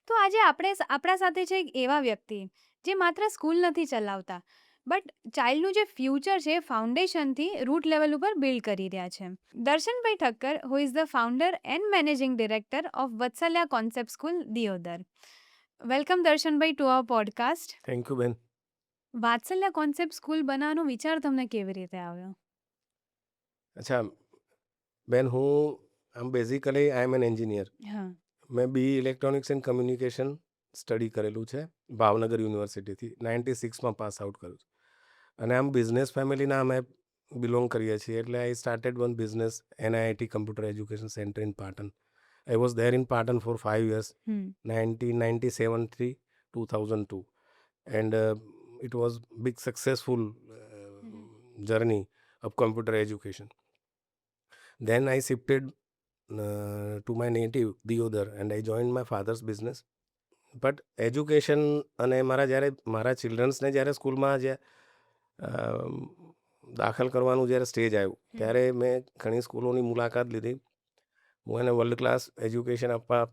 તો આજે આપણા સાથે છે એક એવા વ્યક્તિ જે માત્ર સ્કૂલ નથી ચલાવતા, બટ ચાઇલ્ડનું જે ફ્યુચર છે ફાઉન્ડેશનથી રૂટ લેવલ ઉપર બિલ્ડ કરી રહ્યા છે. Darshanbhai Thakkar, who is the founder and managing director of Vatsalya concept school, Deodar. Welcome Darshanbhai to our podcast. Thank you ben. Vatsalya concept school બનાવવાનો વિચાર તમને કેવી રીતે આવ્યો? અચ્છા બેન, આમ basically I am an engineer. હા. મેં B electronics and communication study કરેલું છે ભાવનગર યુનિવર્સિટીથી. 96માં પાસ આઉટ કર્યું છે. અને આમ બિઝનેસ ફેમિલીના અમે બિલોંગ કરીએ છીએ, એટલે I started one business NIIT computer education centre in Patan. I was there in Patan for 5 years, હમ 1997 થી 2002, and it was big successful journey of computer education. Then I shifted to my native Diodar, and I joined my father's business. But education અને મારા ચિલ્ડ્રન્સને જ્યારે સ્કૂલમાં દાખલ કરવાનું જ્યારે stage આવ્યું, ત્યારે મેં ઘણી સ્કૂલોની મુલાકાત લીધી. હું એને વર્લ્ડ ક્લાસ એજ્યુકેશન આપવા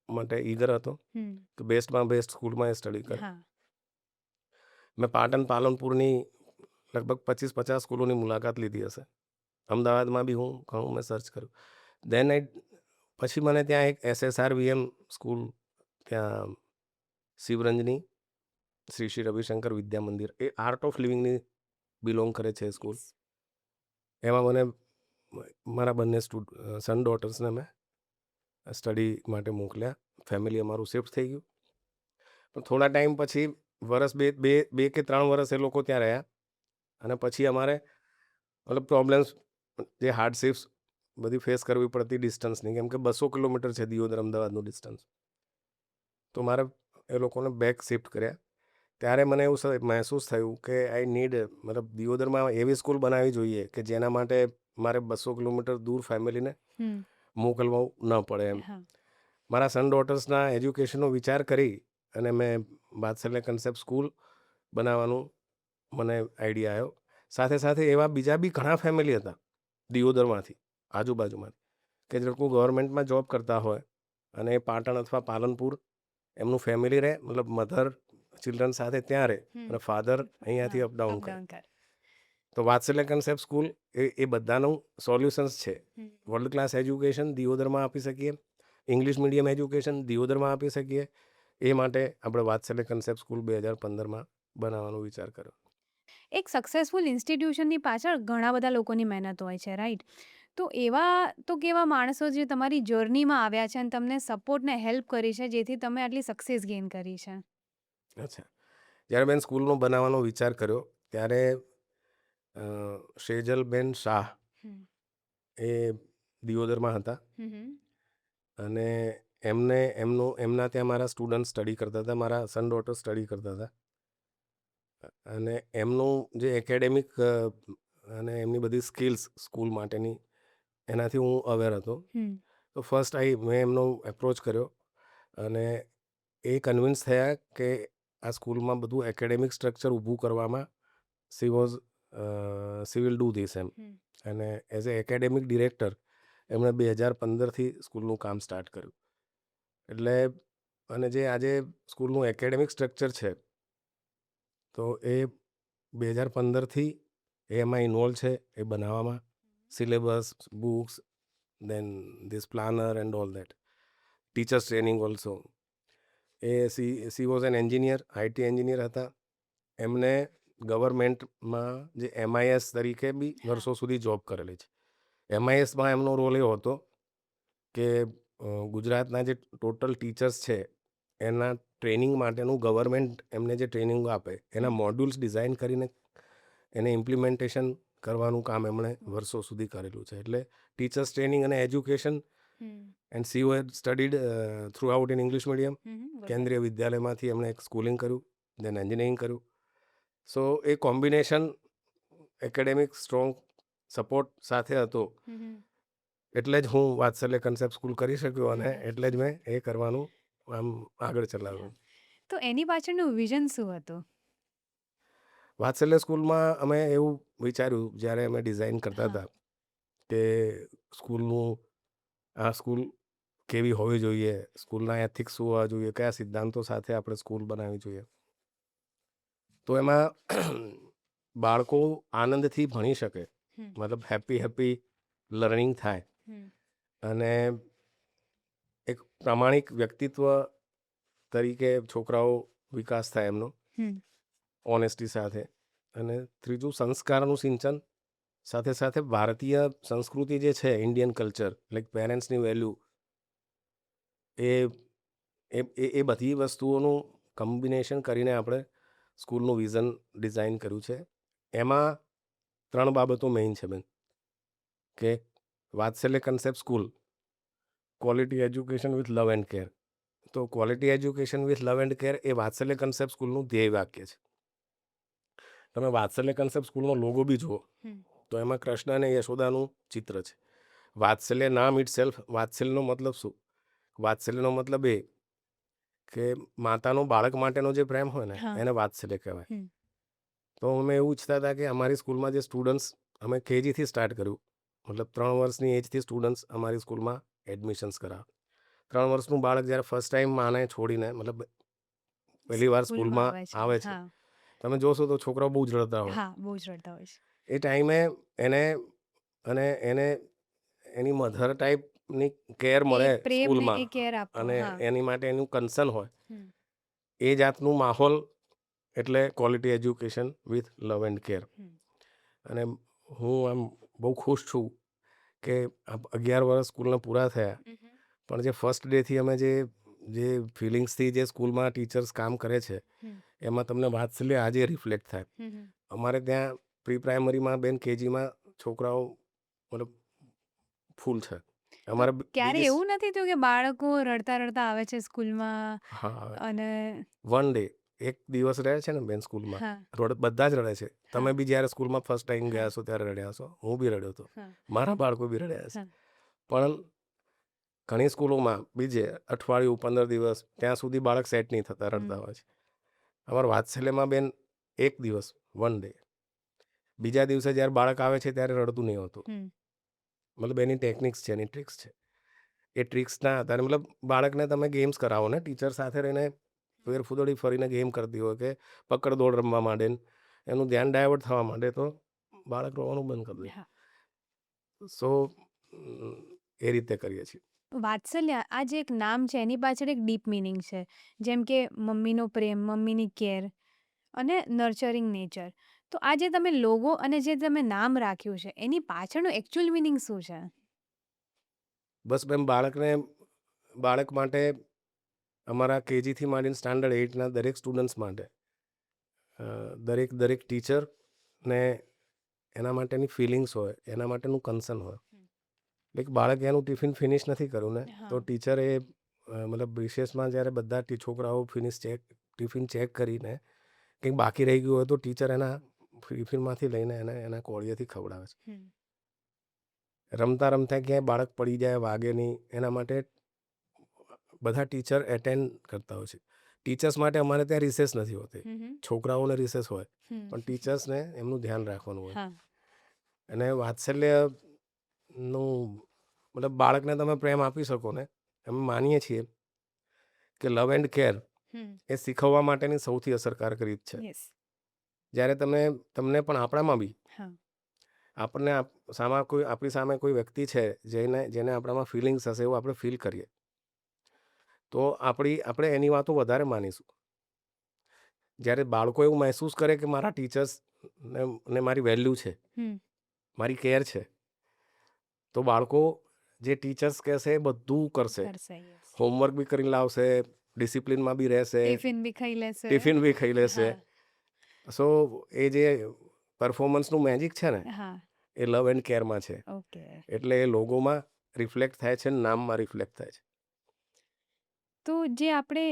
માટે ઈગર હતો કે બેસ્ટમાં બેસ્ટ સ્કૂલમાં એ સ્ટડી કરે. હા. મેં પાલનપુરની લગભગ 25-50 સ્કૂલોની મુલાકાત લીધી હશે. અમદાવાદમાં બી ઘણું મેં સર્ચ કર્યું. દેન પછી મને ત્યાં એક SSRVM સ્કૂલ, ત્યાં શિવરંજની શ્રી શ્રી રવિશંકર વિદ્યા મંદિર, એ આર્ટ ઓફ લિવિંગની બિલોંગ કરે છે સ્કૂલ. એમાં મને મારા બંને સન ડોટર્સને મેં સ્ટડી માટે મોકલ્યા. ફેમિલી અમારું શિફ્ટ થઈ ગયું. પણ થોડા ટાઈમ પછી બે કે 3 વર્ષ એ લોકો ત્યાં રહ્યા. અને પછી અમારે મતલબ પ્રોબ્લેમ્સ, જે હાર્ડશિપ્સ બધી ફેસ કરવી પડતી ડિસ્ટન્સની, કેમ કે 200 કિલોમીટર છે દિયોદર અમદાવાદનું ડિસ્ટન્સ. તો મારે એ લોકોને બેક શિફ્ટ કર્યા. ત્યારે મને એવું મહેસૂસ થયું કે આઈ નીડ, મતલબ દિયોદરમાં એવી સ્કૂલ બનાવવી જોઈએ કે જેના માટે મારે 200 કિલોમીટર દૂર ફેમિલીને મોકલવું ન પડે એમ. હા. મારા સન ડોટર્સના એજ્યુકેશનનો વિચાર કરી અને મેં વાત્સલ્ય કન્સેપ્ટ સ્કૂલ બનાવવાનું મને આઈડિયા આવ્યો. સાથે સાથે એવા બીજા બી ઘણા ફેમિલી હતા દિયોદરમાંથી, આજુબાજુમાંથી, કે જે લોકો ગવર્મેન્ટમાં જોબ કરતા હોય અને પાટણ અથવા પાલનપુર એમનું ફેમિલી રહે, મતલબ મધર ચિલ્ડ્રન સાથે ત્યાં રહે અને ફાધર અહીંયાથી અપડાઉન કરે. તો વાત્સલ્ય કન્સેપ્ટ સ્કૂલ એ બધાનું સોલ્યુશન્સ છે. વર્લ્ડ ક્લાસ એજ્યુકેશન દિયોદરમાં આપી શકીએ, ઇંગ્લિશ મીડિયમ એજ્યુકેશન દિયોદરમાં આપી શકીએ. એ માટે આપણે વાત્સલ્ય કન્સેપ્ટ સ્કૂલ 2015માં બનાવવાનો વિચાર કર્યો. એક સક્સેસફુલ ઇન્સ્ટિટ્યુશનની પાછળ ઘણા બધા લોકોની મહેનત હોય છે, રાઈટ? તો કેવા માણસો જે તમારી જર્નીમાં આવ્યા છે અને તમને સપોર્ટ ને હેલ્પ કરી છે, જેથી તમે આટલી સક્સેસ ગેઇન કરી છે? અચ્છા, જ્યારે બેન સ્કૂલનો બનાવવાનો વિચાર કર્યો ત્યારે શેજલબેન શાહ એ દિયોદરમાં હતા. અને એમના ત્યાં મારા સ્ટુડન્ટ સ્ટડી કરતા હતા, મારા સન ડોટર સ્ટડી કરતા હતા. અને એમનું જે એકેડેમિક અને એમની બધી સ્કિલ્સ સ્કૂલ માટેની, એનાથી હું અવેર હતો. તો ફર્સ્ટ મેં એમનો એપ્રોચ કર્યો અને એ કન્વિન્સ થયા કે આ સ્કૂલમાં બધું એકેડેમિક સ્ટ્રક્ચર ઊભું કરવામાં શી વિલ ડૂ ધીસ એમ. અને એઝ એ એકેડેમિક ડિરેક્ટર એમણે 2015થી સ્કૂલનું કામ સ્ટાર્ટ કર્યું. એટલે અને જે આજે સ્કૂલનું એકેડેમિક સ્ટ્રક્ચર છે, તો એ 2015થી એમાં ઇન્વોલ્વ છે એ બનાવવામાં. Syllabus, books, then this planner and all that. Teachers training also. She was an engineer, IT engineer હતા. એમને ગવર્મેન્ટમાં જે MIS તરીકે બી વર્ષો સુધી જોબ કરેલી છે. MISમાં એમનો રોલ એવો હતો કે ગુજરાતના જે ટોટલ ટીચર્સ છે એના ટ્રેનિંગ માટેનું ગવર્મેન્ટ એમને જે ટ્રેનિંગ આપે એના મોડ્યુલ્સ ડિઝાઇન કરીને એને ઇમ્પ્લિમેન્ટેશન કરવાનું કામ એમણે વર્ષો સુધી કરેલું છે. એટલે ટીચર્સ ટ્રેનિંગ અને education, and she had studied through out in English medium. કેન્દ્રીય વિદ્યાલયમાંથી એમણે એક સ્કૂલિંગ કર્યું, દેન એન્જિનિયરિંગ કર્યું. સો એ કોમ્બિનેશન એકેડેમિક સ્ટ્રોંગ સપોર્ટ સાથે હતો, એટલે જ હું વાત્સલ્ય કન્સેપ્ટ સ્કૂલ કરી શક્યો અને એટલે જ મેં એ કરવાનું આમ આગળ ચલાવ્યું. તો એની પાછળનું વિઝન શું હતું? વાત્સલ્ય સ્કૂલમાં અમે એવું વિચાર્યું જ્યારે અમે ડિઝાઇન કરતા હતા કે સ્કૂલ કેવી હોવી જોઈએ, સ્કૂલના એથિક્સ શું હોવા જોઈએ, કયા સિદ્ધાંતો સાથે આપણે સ્કૂલ બનાવવી જોઈએ. તો એમાં બાળકો આનંદથી ભણી શકે, હમ, મતલબ હેપી લર્નિંગ થાય હમ, અને એક પ્રામાણિક વ્યક્તિત્વ તરીકે છોકરાઓ વિકાસ થાય એમનો હમ, ઓનેસ્ટી સાથે. અને ત્રીજું સંસ્કારનું સિંચન, સાથે સાથે ભારતીય સંસ્કૃતિ જે છે, ઇન્ડિયન કલ્ચર, લાઈક પેરેન્ટ્સની વેલ્યુ, એ એ બધી વસ્તુઓનું કમ્બિનેશન કરીને આપણે સ્કૂલનું વિઝન ડિઝાઇન કર્યું છે. એમાં 3 બાબતો મેઇન છે બેન, કે Vatsalya concept school, quality education with love and care. તો quality education with love and care એ વાત્સલ્ય કન્સેપ્ટ સ્કૂલનું ધ્યેય વાક્ય છે. તમે વાત્સલ્ય કન્સેપ્ટ સ્કૂલનો લોગો બી જુઓ હમ, તો એમાં કૃષ્ણ અને યશોદાનું ચિત્ર છે. વાત્સલ્ય નામ ઇટ સેલ્ફ, વાત્સલ્યનો મતલબ શું? વાત્સલ્યનો મતલબ એ કે માતાનો બાળક માટેનો જે પ્રેમ હોય ને હા, એને વાત્સલ્ય કહેવાય. હમ, તો અમે એવું ઈચ્છતા હતા કે અમારી સ્કૂલમાં જે સ્ટુડન્ટ્સ, અમે કેજીથી સ્ટાર્ટ કર્યું, મતલબ 3 વર્ષની એજથી સ્ટુડન્ટ્સ અમારી સ્કૂલમાં એડમિશન્સ કરાવે. 3 વર્ષનું બાળક જ્યારે ફર્સ્ટ ટાઈમ માને છોડીને, મતલબ પહેલી વાર સ્કૂલમાં સ્કૂલમાં આવે છે. આવે છે, હા, તમે જોશો તો છોકરાઓ બહુ જ રડતા હોય. હા, બહુ જ રડતા હોય છે. એ ટાઈમે એને અને એને એની મધર ટાઈપની કેર એ મળે પ્રેમ ને સ્કૂલમાં એ કેર આપવો. અને હા, એની માટે એનું કન્સર્ન હોય, હમ, એ જાતનું માહોલ એટલે quality education with love and care. Hmm, અને હું આમ બહુ ખુશ છું કે 11 વર્ષ સ્કૂલના પૂરા થયા, હમ, પણ જે ફર્સ્ટ ડેથી અમે જે ફિલિંગ્સથી જે સ્કૂલમાં ટીચર્સ કામ કરે છે, હમ, એમાં તમને વાત્સલ્ય આજે રિફ્લેક્ટ થાય. હમ. અમારે ત્યાં પ્રી પ્રાઇમરીમાં બેન, કેજીમાં છોકરાઓ મતલબ ફૂલ છે. તો અમારે ક્યારે બીજી એવું નથી થયું કે બાળકો રડતા રડતા આવે છે સ્કૂલમાં હા, અને વન ડે, એક દિવસ રહે છે ને બેન સ્કૂલમાં, હા, બધા જ રડે છે. હા, તમે બી જ્યારે સ્કૂલમાં ફર્સ્ટ ટાઈમ હા, ગયા હશો ત્યારે રડ્યા હશો, હું બી રડ્યો હતો, હા, મારા બાળકો બી રડ્યા છે. હા, પણ ઘણી સ્કૂલોમાં બીજે અઠવાડિયું, 15 દિવસ, ત્યાં સુધી બાળક સેટ નહીં થતા, રડતા હમ, હોય છે. અમારા વાત્સલ્યમાં બેન એક દિવસ, વન ડે, બીજા દિવસે જ્યારે બાળક આવે છે ત્યારે રડતું નહીં હોતું. હમ, મતલબ એની ટેકનિક્સ છે, એની ટ્રિક્સ છે. એ ટ્રિક્સના આધારે મતલબ બાળકને તમે ગેમ્સ કરાવો ને, ટીચર સાથે રહીને ફેરફુદડી ફરીને ગેમ કરતી હોય કે પકડ દોડ રમવા માંડે ને એનું ધ્યાન ડાયવર્ટ થવા માંડે, તો બાળક રોવાનું બંધ કરી દે. હા. સો એ રીતે કરીએ છીએ. વાત્સલ્ય આ જે એક નામ છે એની પાછળ એક ડીપ મિનિંગ છે, જેમ કે મમ્મીનો પ્રેમ, મમ્મીની કેર અને નર્ચરિંગ નેચર. તો આ જે તમે લોગો અને જે તમે નામ રાખ્યું છે એની પાછળનું એકચ્યુઅલ મિનિંગ શું છે? બસ બેન, બાળક માટે અમારા કેજીથી માંડીને સ્ટાન્ડર્ડ 8ના દરેક સ્ટુડન્ટ્સ માટે દરેક ટીચર ને એના માટેની ફિલિંગ્સ હોય, એના માટેનું કન્સર્ન હોય. લાઈક બાળક એનું ટિફિન ફિનિશ નથી કર્યું ને, હા, તો ટીચરે મતલબ રિસેસમાં જ્યારે બધા છોકરાઓ ટિફિન ચેક કરીને કંઈક બાકી રહી ગયું હોય તો ટીચર એના ટિફિનમાંથી લઈને એના કોળિયેથી ખવડાવે છે. હમ, રમતા રમતા ક્યાંય બાળક પડી જાય, વાગે નહીં, એના માટે બધા ટીચર એટેન્ડ કરતા હોય છે. ટીચર્સ માટે અમારે ત્યાં રિસેસ નથી હોતી, હમ, છોકરાઓને રિસેસ હોય, હમ, પણ ટીચર્સને એમનું ધ્યાન રાખવાનું હોય. હા, અને વાત્સલ્યનું મતલબ બાળકને તમે પ્રેમ આપી શકો ને, અમે માનીએ છીએ કે લવ એન્ડ કેર હમ, એ શીખવવા માટેની સૌથી અસરકારક રીત છે. યસ, જ્યારે તમને પણ આપણામાં બી હા, આપણને આપણી સામે કોઈ વ્યક્તિ છે જેને આપણામાં ફિલિંગ્સ હશે એવું આપણે ફીલ કરીએ, તો આપણે એની વાતો વધારે માનીશું. જ્યારે બાળકો એવું મહેસૂસ કરે કે મારા ટીચર્સ ને મારી વેલ્યુ છે, હમ, મારી કેર છે, તો બાળકો જે ટીચર્સ કહેશે એ બધું કરશે. કરશે, યસ, હોમવર્ક બી કરીને લાવશે, ડિસિપ્લિનમાં બી રહેશે, ટિફિન બી ખાઈ લેશે. ટિફિન બી ખાઈ લેશે. હા, સો એ જે પરફોર્મન્સનું મેજિક છે ને, હા, એ લવ એન્ડ કેરમાં છે. ઓકે. એટલે એ લોગોમાં રિફ્લેક્ટ થાય છે, નામમાં રિફ્લેક્ટ થાય છે. તો જે આપણે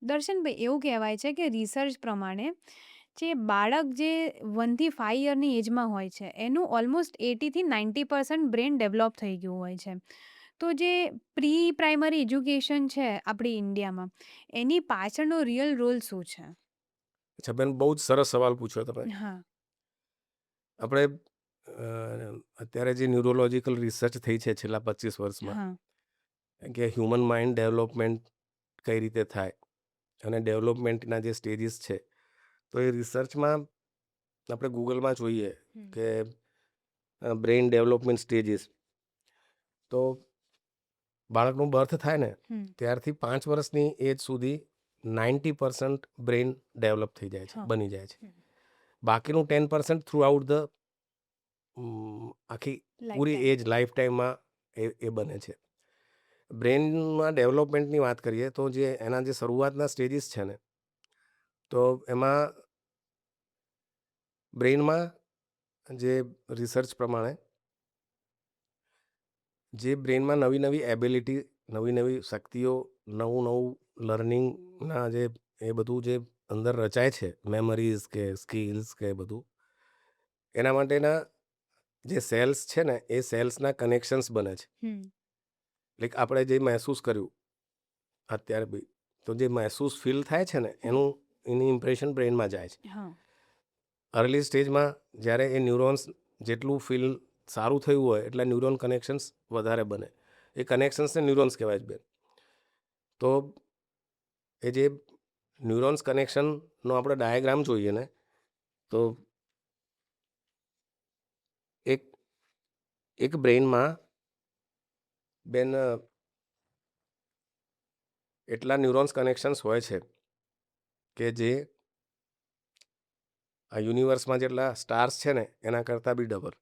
દર્શનભાઈ એવું કહેવાય છે કે રિસર્ચ પ્રમાણે જે બાળક જે 1 થી 5 યરની એજમાં હોય છે એનું ઓલમોસ્ટ 80 થી 90% બ્રેન ડેવલપ થઈ ગયું હોય છે. તો જે પ્રી પ્રાઇમરી એજ્યુકેશન છે આપણી ઇન્ડિયામાં એની પાછળનો રિયલ રોલ શું છે? અચ્છા બેન, બહુ જ સરસ સવાલ પૂછ્યો તમે. હા, આપણે અત્યારે જે ન્યુરોલોજીકલ રિસર્ચ થઈ છે છેલ્લા 25 વર્ષમાં, હા, કે હ્યુમન માઇન્ડ ડેવલપમેન્ટ કઈ રીતે થાય અને ડેવલપમેન્ટના જે સ્ટેજીસ છે, તો એ રિસર્ચમાં આપણે ગૂગલમાં જોઈએ કે બ્રેઇન ડેવલપમેન્ટ સ્ટેજીસ, તો બાળકનું બર્થ થાય ને ત્યારથી 5 વર્ષની એજ સુધી 90% બ્રેઇન ડેવલપ થઈ જાય છે, બની જાય છે. બાકીનું 10% થ્રુ આઉટ ધ આખી પૂરી એજ લાઈફ ટાઈમમાં એ બને છે. બ્રેઇનમાં ડેવલપમેન્ટની વાત કરીએ તો જે એના જે શરૂઆતના સ્ટેજીસ છે ને, તો એમાં બ્રેઇનમાં જે રિસર્ચ પ્રમાણે જે બ્રેઇનમાં નવી નવી એબિલિટી, નવી નવી શક્તિઓ, નવું નવું લર્નિંગના જે એ બધું જે અંદર રચાય છે, મેમરીઝ કે સ્કિલ્સ કે બધું, એના માટેના જે સેલ્સ છે ને, એ સેલ્સના કનેક્શન્સ બને છે. લાઈક આપણે જે મહેસૂસ કર્યું અત્યારે બી, તો જે મહેસૂસ ફીલ થાય છે ને, એની ઇમ્પ્રેશન બ્રેઇનમાં જાય છે. અર્લી સ્ટેજમાં જ્યારે એ ન્યુરોન્સ જેટલું ફીલ સારું થયું હોય એટલે ન્યુરોન કનેક્શન્સ વધારે બને. એ કનેક્શન્સને ન્યુરોન્સ કહેવાય છે બેન. તો એ જે ન્યુરોન્સ કનેક્શનનો આપણે ડાયાગ્રામ જોઈએ ને, તો એક બ્રેઇનમાં બેન એટલા ન્યુરોન્સ કનેક્શન્સ હોય છે કે જે આ યુનિવર્સમાં જેટલા સ્ટાર્સ છે ને એના કરતાં બી double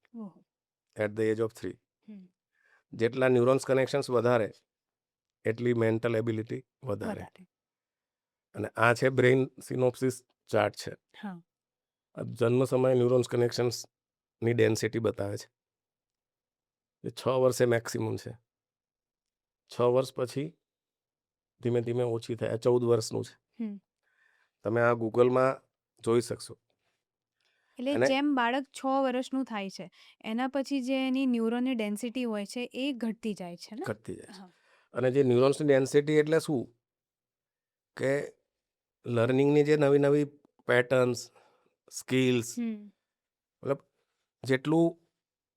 at the age of 3. જેટલા ન્યુરોન્સ કનેક્શન્સ વધારે એટલી મેન્ટલ એબિલિટી વધારે. અને આ છે બ્રેઇન સિનોપ્સિસ ચાર્ટ છે. જન્મ સમયે ન્યુરોન્સ કનેક્શન્સની ડેન્સિટી બતાવે છે. એ 6 વર્ષે મેક્સિમમ છે. 6 વર્ષ પછી ધીમે ધીમે ઓછી થાય. 14 વર્ષનું છે. તમે આ ગૂગલમાં જોઈ શકશો. એટલે જેમ બાળક 6 વર્ષનું થાય છે, એના પછી જે એની ન્યુરોનની ડેન્સિટી હોય છે એ ઘટતી જાય છે ને? ઘટતી જાય છે. અને જે ન્યુરોન્સની ડેન્સિટી એટલે શું કે લર્નિંગની જે નવી નવી પેટર્ન્સ, સ્કિલ્સ, મતલબ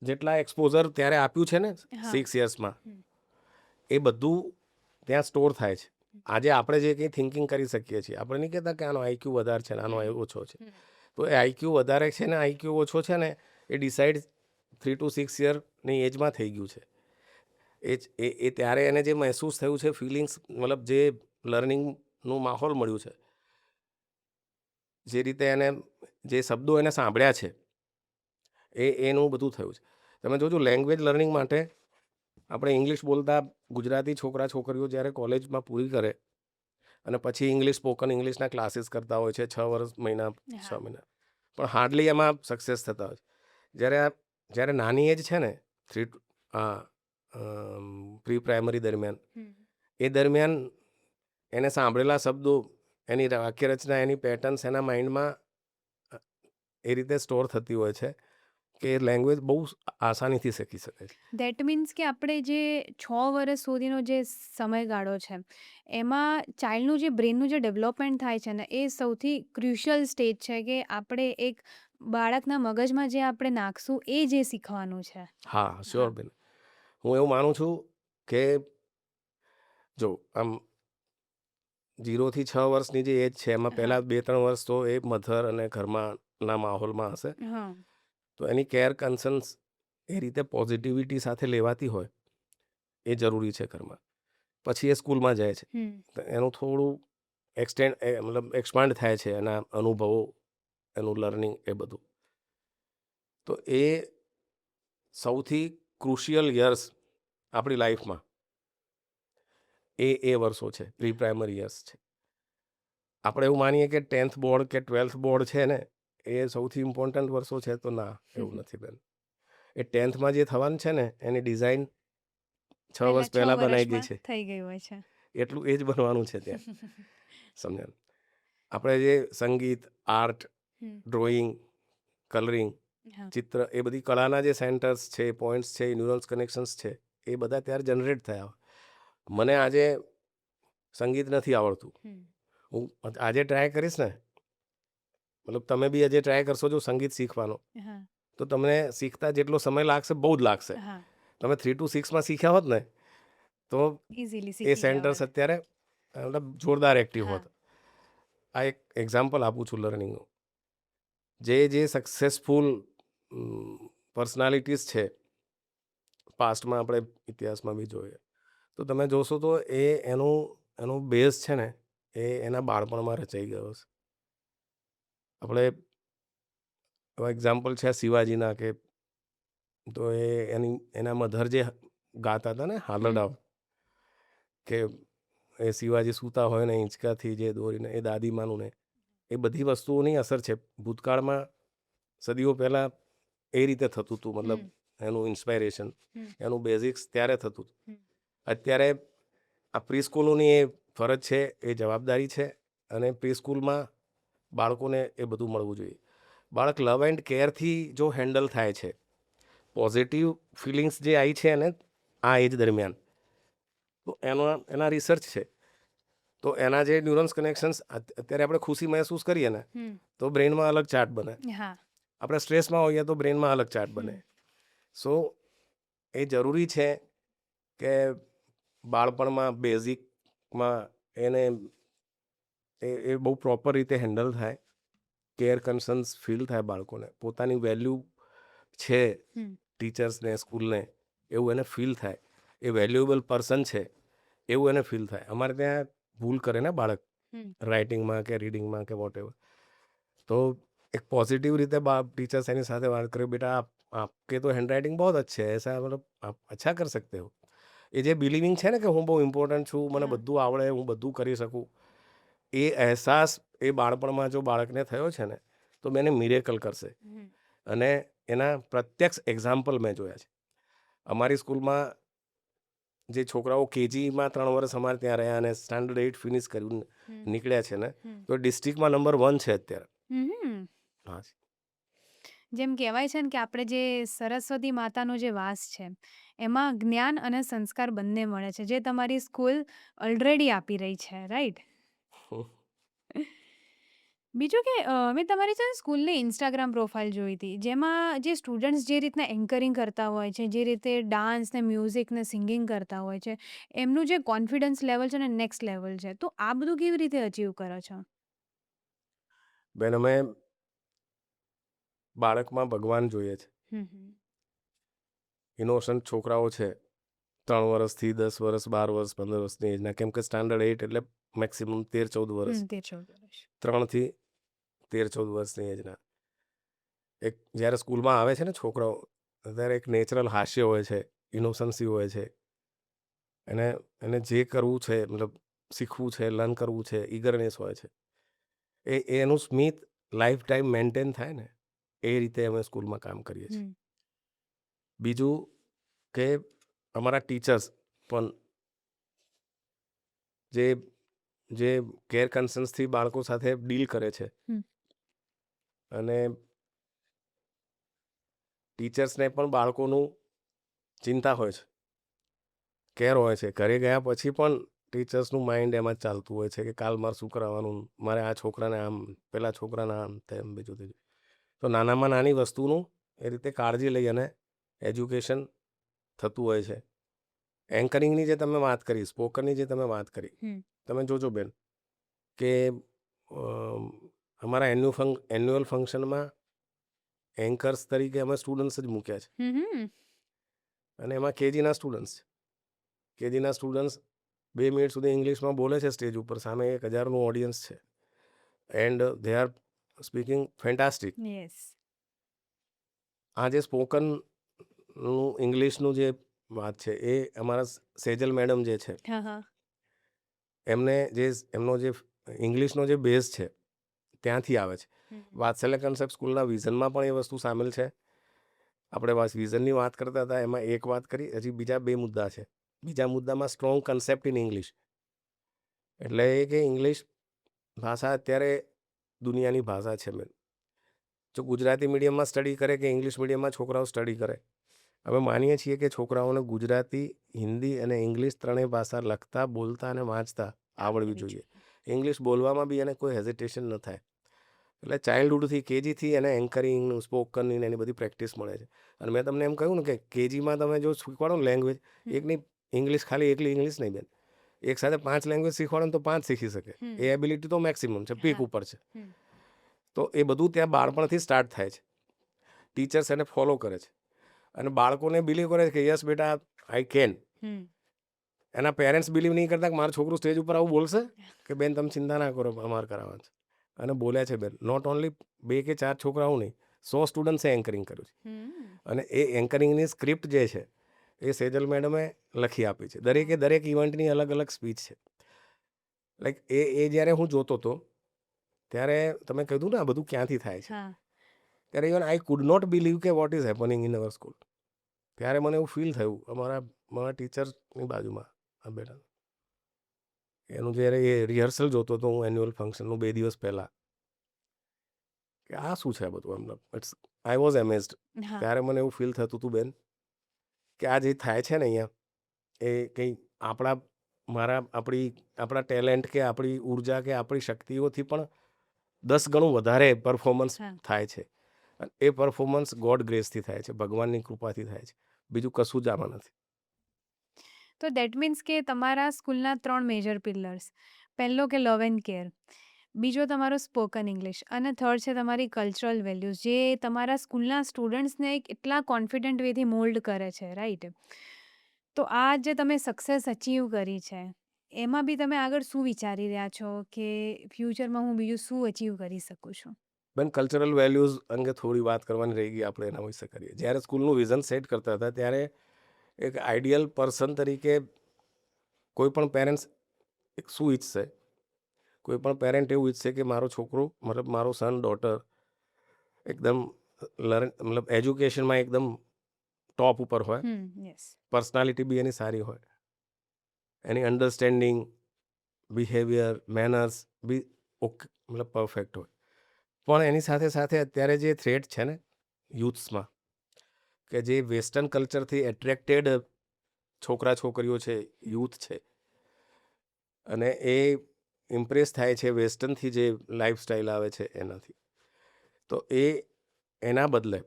જેટલા એક્સપોઝર ત્યારે આપ્યું છે ને 6 યર્સમાં, એ બધું ત્યાં સ્ટોર થાય છે. આજે આપણે જે કંઈ થિંકિંગ કરી શકીએ છીએ, આપણે નહીં કહેતા કે આનો આઈક્યુ વધારે છે ને આનો ઓછો છે. તો એ આઈક્યુ વધારે છે ને આઈક્યુ ઓછો છે ને, એ ડિસાઇડ 3 to 6 યરની એજમાં થઈ ગયું છે. એ ત્યારે એને જે મહેસૂસ થયું છે, ફિલિંગ્સ, મતલબ જે લર્નિંગનું માહોલ મળ્યું છે, જે રીતે એને જે શબ્દો એને સાંભળ્યા છે, એનું બધું થયું છે. તમે જોજો, લેંગ્વેજ લર્નિંગ માટે આપણે ઇંગ્લિશ બોલતા ગુજરાતી છોકરા છોકરીઓ જ્યારે કોલેજમાં પૂરી કરે અને પછી ઇંગ્લિશ, સ્પોકન ઇંગ્લિશના ક્લાસીસ કરતા હોય છે 6 મહિના, પણ હાર્ડલી એમાં સક્સેસ થતા હોય છે. જ્યારે નાની એજ છે ને, પ્રી પ્રાઇમરી દરમિયાન, એ દરમિયાન એને સાંભળેલા શબ્દો, એની વાક્યરચના, એની પેટર્ન્સ એના માઇન્ડમાં એ રીતે સ્ટોર થતી હોય છે કે લેંગ્વેજ બહુ આસાનીથી શીખી શકે છે. ધેટ મીન્સ કે આપણે જે 6 વર્ષ સુધીનો જે સમયગાળો છે, એમાં ચાઇલ્ડનું જે બ્રેનનું જે ડેવલપમેન્ટ થાય છે ને, એ સૌથી ક્રુશિયલ સ્ટેજ છે કે આપણે એક બાળકના મગજમાં જે આપણે નાખશું એ જે શીખવાનું છે. હા, શ્યોર બેન. હું એવું માનું છું કે જો આમ 0 થી 6 વર્ષની જે એજ છે, એમાં પહેલાં 2-3 વર્ષ તો એ મધર અને ઘરમાંના માહોલમાં હશે. તો એની કેર, કન્સર્ન્સ એ રીતે પોઝિટિવિટી સાથે લેવાતી હોય એ જરૂરી છે ઘરમાં. પછી એ સ્કૂલમાં જાય છે, તો એનું થોડું એક્સપાન્ડ થાય છે, એના અનુભવો, એનું લર્નિંગ, એ બધું. તો એ સૌથી ક્રુશિયલ યર્સ આપણી લાઈફમાં એ વર્ષો છે, પ્રી પ્રાઇમરી યર્સ છે. આપણે એવું માનીએ કે 10th બોર્ડ કે 12th બોર્ડ છે ને, એ સૌથી ઇમ્પોર્ટન્ટ વર્ષો છે, તો ના, એવું નથી બેન. એ 10thમાં જે થવાનું છે ને, એની ડિઝાઇન 6 વર્ષ પહેલાં બનાવી ગઈ છે. થઈ ગઈ હોય છે. એટલું એ જ બનવાનું છે ત્યાં. સમજ્યા? આપણે જે સંગીત, આર્ટ, ડ્રોઈંગ, કલરિંગ, ચિત્ર, એ બધી કળાના જે સેન્ટર્સ છે, પોઈન્ટ્સ છે, ન્યુરોન્સ કનેક્શન્સ છે, એ બધા ત્યારે જનરેટ થયા. મને આજે સંગીત નથી આવડતું, હું આજે ટ્રાય કરીશ ને, મતલબ તમે બી આજે ટ્રાય કરશો જો સંગીત શીખવાનો, તો તમને શીખતા જેટલો સમય લાગશે બહુ જ લાગશે. તમે 3 to 6માં શીખ્યા હોત ને, તો ઇઝીલી એ શીખી ગયા સેન્ટર્સ હોત. અત્યારે મતલબ જોરદાર એક્ટિવ હા. હોત. આ એક એક્ઝામ્પલ આપું છું લર્નિંગનું. જે સક્સેસફુલ પર્સનાલિટીઝ છે, પાસ્ટમાં આપણે ઇતિહાસમાં બી જોઈએ, તો તમે જોશો તો એનું એનું બેઝ છે ને, એ એના બાળપણમાં રચાઈ ગયો છે. આપણે એક્ઝામ્પલ છે શિવાજીના, કે તો એના મધર જે ગાતા હતા ને હાલરડાં, કે એ શિવાજી સૂતા હોય ને હિંચકાથી જે દોરીને, એ દાદીમાનું ને એ બધી વસ્તુઓની અસર છે. ભૂતકાળમાં સદીઓ પહેલાં એ રીતે થતું હતું, મતલબ એનું ઇન્સ્પાયરેશન, એનું બેઝિક્સ ત્યારે થતું હતું. અત્યારે આ પ્રી સ્કૂલોની એ ફરજ છે, એ જવાબદારી છે, અને પ્રી સ્કૂલમાં બાળકોને એ બધું મળવું જોઈએ. બાળક લવ એન્ડ કેરથી જો હેન્ડલ થાય છે, પોઝિટિવ ફિલિંગ્સ જે આવી છે એને આ એજ દરમિયાન, તો એના રિસર્ચ છે. તો એના જે ન્યુરોન્સ કનેક્શન્સ અત્યારે આપણે ખુશી મહેસૂસ કરીએ ને, તો બ્રેઇનમાં અલગ ચાર્ટ બને. હા. આપણે સ્ટ્રેસમાં હોઈએ તો બ્રેઇનમાં અલગ ચાર્ટ બને. સો એ જરૂરી છે કે બાળપણમાં બેઝિકમાં એને એ બહુ પ્રોપર રીતે હેન્ડલ થાય, કેર કન્સર્ન્સ ફીલ થાય બાળકોને, પોતાની વેલ્યુ છે ટીચર્સને, સ્કૂલને, એવું એને ફીલ થાય, એ વેલ્યુએબલ પર્સન છે એવું એને ફીલ થાય. અમારે ત્યાં ભૂલ કરે ને બાળક રાઇટિંગમાં કે રીડિંગમાં કે વોટ એવર, તો એક પॉजिटिव રીતે टीचर्स એની સાથે વાત કરે, બેટા आपके तो हैंड राइटिंग बहुत अच्छे है, ऐसा मतलब आप अच्छा कर सकते हो. એ જે બિલીવિંગ છે ને કે હું બહુ ઇમ્પોર્ટન્ટ છું, મને બધું આવડે, હું બધું કરી શકું, એ અહેસાસ એ બાળપણમાં જો બાળકને થયો છે ને, તો મેં એને મિરેકલ કરશે. અને એના પ્રત્યક્ષ એક્ઝામ્પલ મેં જોયા છે. અમારી સ્કૂલમાં જે છોકરાઓ કેજીમાં 3 વર્ષ અમારે ત્યાં રહ્યા અને સ્ટાન્ડર્ડ 8 ફિનિશ કર્યું નીકળ્યા છે ને, તો ડિસ્ટ્રિક્ટમાં નંબર 1 છે અત્યારે. હા. જેમ કહેવાય છે ને કે આપણે જે સરસ્વતી માતાનો જે વાસ છે, એમાં જ્ઞાન અને સંસ્કાર બંને મળે છે, જે તમારી સ્કૂલ ઓલરેડી આપી રહી છે, રાઈટ? બીજું કે મેં તમારી છે ને સ્કૂલની ઇન્સ્ટાગ્રામ પ્રોફાઇલ જોઈ હતી, જેમાં જે સ્ટુડન્ટ્સ જે રીતના એન્કરિંગ કરતા હોય છે, જે રીતે ડાન્સ ને મ્યુઝિક ને સિંગિંગ કરતા હોય છે, એમનું જે કોન્ફિડન્સ લેવલ છે ને નેક્સ્ટ લેવલ છે. તો આ બધું કેવી રીતે અચીવ કરો છો? બેન, અમે બાળકમાં ભગવાન જોઈએ છે. ઇનોસન્ટ છોકરાઓ છે, 3 વર્ષથી 10 વર્ષ, 12 વર્ષ, 15 વર્ષની એજના, કેમ કે સ્ટાન્ડર્ડ 8 એટલે મેક્સિમમ 13-14 વર્ષ, 3 થી 13-14 વર્ષની એજના. એક જ્યારે સ્કૂલમાં આવે છે ને છોકરાઓ, ત્યારે એક નેચરલ હાસ્ય હોય છે, ઇનોસન્સી હોય છે, એને એને જે કરવું છે, મતલબ શીખવું છે, લર્ન કરવું છે, ઈગરનેસ હોય છે. એનું સ્મિત લાઈફ ટાઈમ મેન્ટેન થાય ને, એ રીતે અમે સ્કૂલમાં કામ કરીએ છીએ. બીજું કે અમારા ટીચર્સ પણ જે કેર કન્સર્ન્સથી બાળકો સાથે ડીલ કરે છે, અને ટીચર્સને પણ બાળકોનું ચિંતા હોય છે, કેર હોય છે. ઘરે ગયા પછી પણ ટીચર્સનું માઇન્ડ એમાં જ ચાલતું હોય છે કે કાલ મારે શું કરાવવાનું, મારે આ છોકરાને આમ, પેલા છોકરાને આમ, તેમ, બીજું ત્રીજું. તો નાનામાં નાની વસ્તુનું એ રીતે કાળજી લઈ અને એજ્યુકેશન થતું હોય છે. એન્કરિંગની જે તમે વાત કરી, સ્પોકનની જે તમે વાત કરી, તમે જોજો બેન કે અમારા એન્યુઅલ ફંક્શનમાં એન્કર્સ તરીકે અમે સ્ટુડન્ટ્સ જ મૂક્યા છે. અને એમાં કેજીના સ્ટુડન્ટ્સ છે. કેજીના સ્ટુડન્ટ્સ 2 મિનિટ સુધી ઇંગ્લિશમાં બોલે છે સ્ટેજ ઉપર, સામે 1000નું ઓડિયન્સ છે, and they are speaking fantastic. આ જે સ્પોકનનું ઇંગ્લિશનું જે વાત છે, એ અમારા સેજલ મેડમ જે છે, એમનો જે ઇંગ્લિશનો જે બેઝ છે ત્યાંથી આવે છે. વાત્સલ્ય કન્સેપ્ટ સ્કૂલના વિઝનમાં પણ એ વસ્તુ સામેલ છે. આપણે વિઝનની વાત કરતા હતા, એમાં એક વાત કરી, હજી બીજા 2 મુદ્દા છે. બીજા મુદ્દામાં સ્ટ્રોંગ કન્સેપ્ટ ઇન ઇંગ્લિશ, એટલે એ કે ઇંગ્લિશ ભાષા અત્યારે દુનિયાની ભાષા છે. મેં જો ગુજરાતી મીડિયમમાં સ્ટડી કરે કે ઇંગ્લિશ મીડિયમમાં છોકરાઓ સ્ટડી કરે, અમે માનીએ છીએ કે છોકરાઓને ગુજરાતી, હિન્દી અને ઇંગ્લિશ ત્રણેય ભાષા લખતા, બોલતા અને વાંચતા આવડવી જોઈએ. ઇંગ્લિશ બોલવામાં બી એને કોઈ હેઝિટેશન ન થાય. એટલે ચાઇલ્ડહુડથી, કેજીથી એને એન્કરિંગનું, સ્પોકનની એની બધી પ્રેક્ટિસ મળે છે. અને મેં તમને એમ કહ્યું ને કે કેજીમાં તમે જો શીખવાડો ને લેંગ્વેજ, એક નહીં ઇંગ્લિશ ખાલી એકલી ઇંગ્લિશ નહીં બેન, એક સાથે 5 લેંગ્વેજ શીખવાડો ને તો 5 શીખી શકે. હમ. એ એબિલિટી તો મેક્સિમમ છે, પીક હા. ઉપર છે. હમ. તો એ બધું ત્યાં બાળપણથી સ્ટાર્ટ થાય છે. ટીચર્સ એને ફોલો કરે છે અને બાળકોને બિલીવ કરે છે કે યસ બેટા આઈ કેન. હમ. એના પેરેન્ટ્સ બિલીવ નહીં કરતા કે મારું છોકરું સ્ટેજ ઉપર આવું બોલશે કે બેન તમે ચિંતા ના કરો, અમારે કરાવવાનું છે. અને બોલ્યા છે બેન, નોટ ઓનલી 2 કે 4 છોકરાઓ નહીં, 100 સ્ટુડન્ટ્સે એન્કરિંગ કર્યું છે. હમ. અને એ એન્કરિંગની સ્ક્રિપ્ટ જે છે એ સેજલ મેડમે લખી આપી છે. દરેક ઇવેન્ટની અલગ અલગ સ્પીચ છે. લાઈક એ જ્યારે હું જોતો હતો ત્યારે તમે કીધું ને આ બધું ક્યાંથી થાય છે, હા. ત્યારે even I could not believe કે what is happening in our school. ત્યારે મને એવું ફીલ થયું મારા ટીચરની બાજુમાં આ બેઠા, એનું જ્યારે એ રિહર્સલ જોતો હતો હું એન્યુઅલ ફંક્શનનું 2 દિવસ પહેલાં, કે આ શું છે આ બધું, ઇટ્સ આઈ વોઝ એમેઝડ. હા. ત્યારે મને એવું ફીલ થતું હતું બેન કે આ જે થાય છે ને અહીંયા, એ કંઈ આપણા ટેલેન્ટ કે આપણી ઉર્જા કે આપણી શક્તિઓથી પણ 10 ગણું વધારે પરફોર્મન્સ હા. થાય છે. અને એ પરફોર્મન્સ ગોડ ગ્રેસથી થાય છે, ભગવાનની કૃપાથી થાય છે, બીજું કશું જ આમાં નથી. તો દેટ મીન્સ કે તમારા સ્કૂલના 3 મેજર પિલર્સ, પહેલો કે લવ એન્ડ કેર, બીજો તમારો સ્પોકન ઇંગ્લિશ અને થર્ડ છે તમારી કલ્ચરલ વેલ્યુઝ, જે તમારા સ્કૂલના સ્ટુડન્ટ્સને એક એટલા કોન્ફિડન્ટ વેથી મોલ્ડ કરે છે, રાઈટ? તો આ જે તમે સક્સેસ અચીવ કરી છે, એમાં બી તમે આગળ શું વિચારી રહ્યા છો કે ફ્યુચરમાં હું બીજું શું અચીવ કરી શકું છું? બેન, કલ્ચરલ વેલ્યુઝ અંગે થોડી વાત કરવાની રહી ગઈ, આપણે એના વિશે કરીએ. જ્યારે સ્કૂલનું વિઝન સેટ કરતા હતા ત્યારે એક આઈડિયલ પર્સન તરીકે કોઈ પણ પેરેન્ટ્સ શું ઈચ્છશે, કોઈ પણ પેરેન્ટ એવું ઈચ્છે કે મારો છોકરો, મતલબ મારો સન ડોટર એકદમ એજ્યુકેશનમાં એકદમ ટોપ ઉપર હોય, યસ. પર્સનાલિટી બી એની સારી હોય, એની અન્ડરસ્ટેન્ડિંગ, બિહેવિયર, મેનર્સ બી ઓકે, મતલબ પરફેક્ટ હોય. પણ એની સાથે સાથે અત્યારે જે થ્રેટ છે ને યુથ્સમાં, કે જે વેસ્ટર્ન કલ્ચરથી એટ્રેક્ટેડ છોકરા છોકરીઓ છે, યુથ છે, અને એ ઇમ્પ્રેસ થાય છે વેસ્ટર્નથી જે લાઈફસ્ટાઈલ આવે છે એનાથી. તો એના બદલે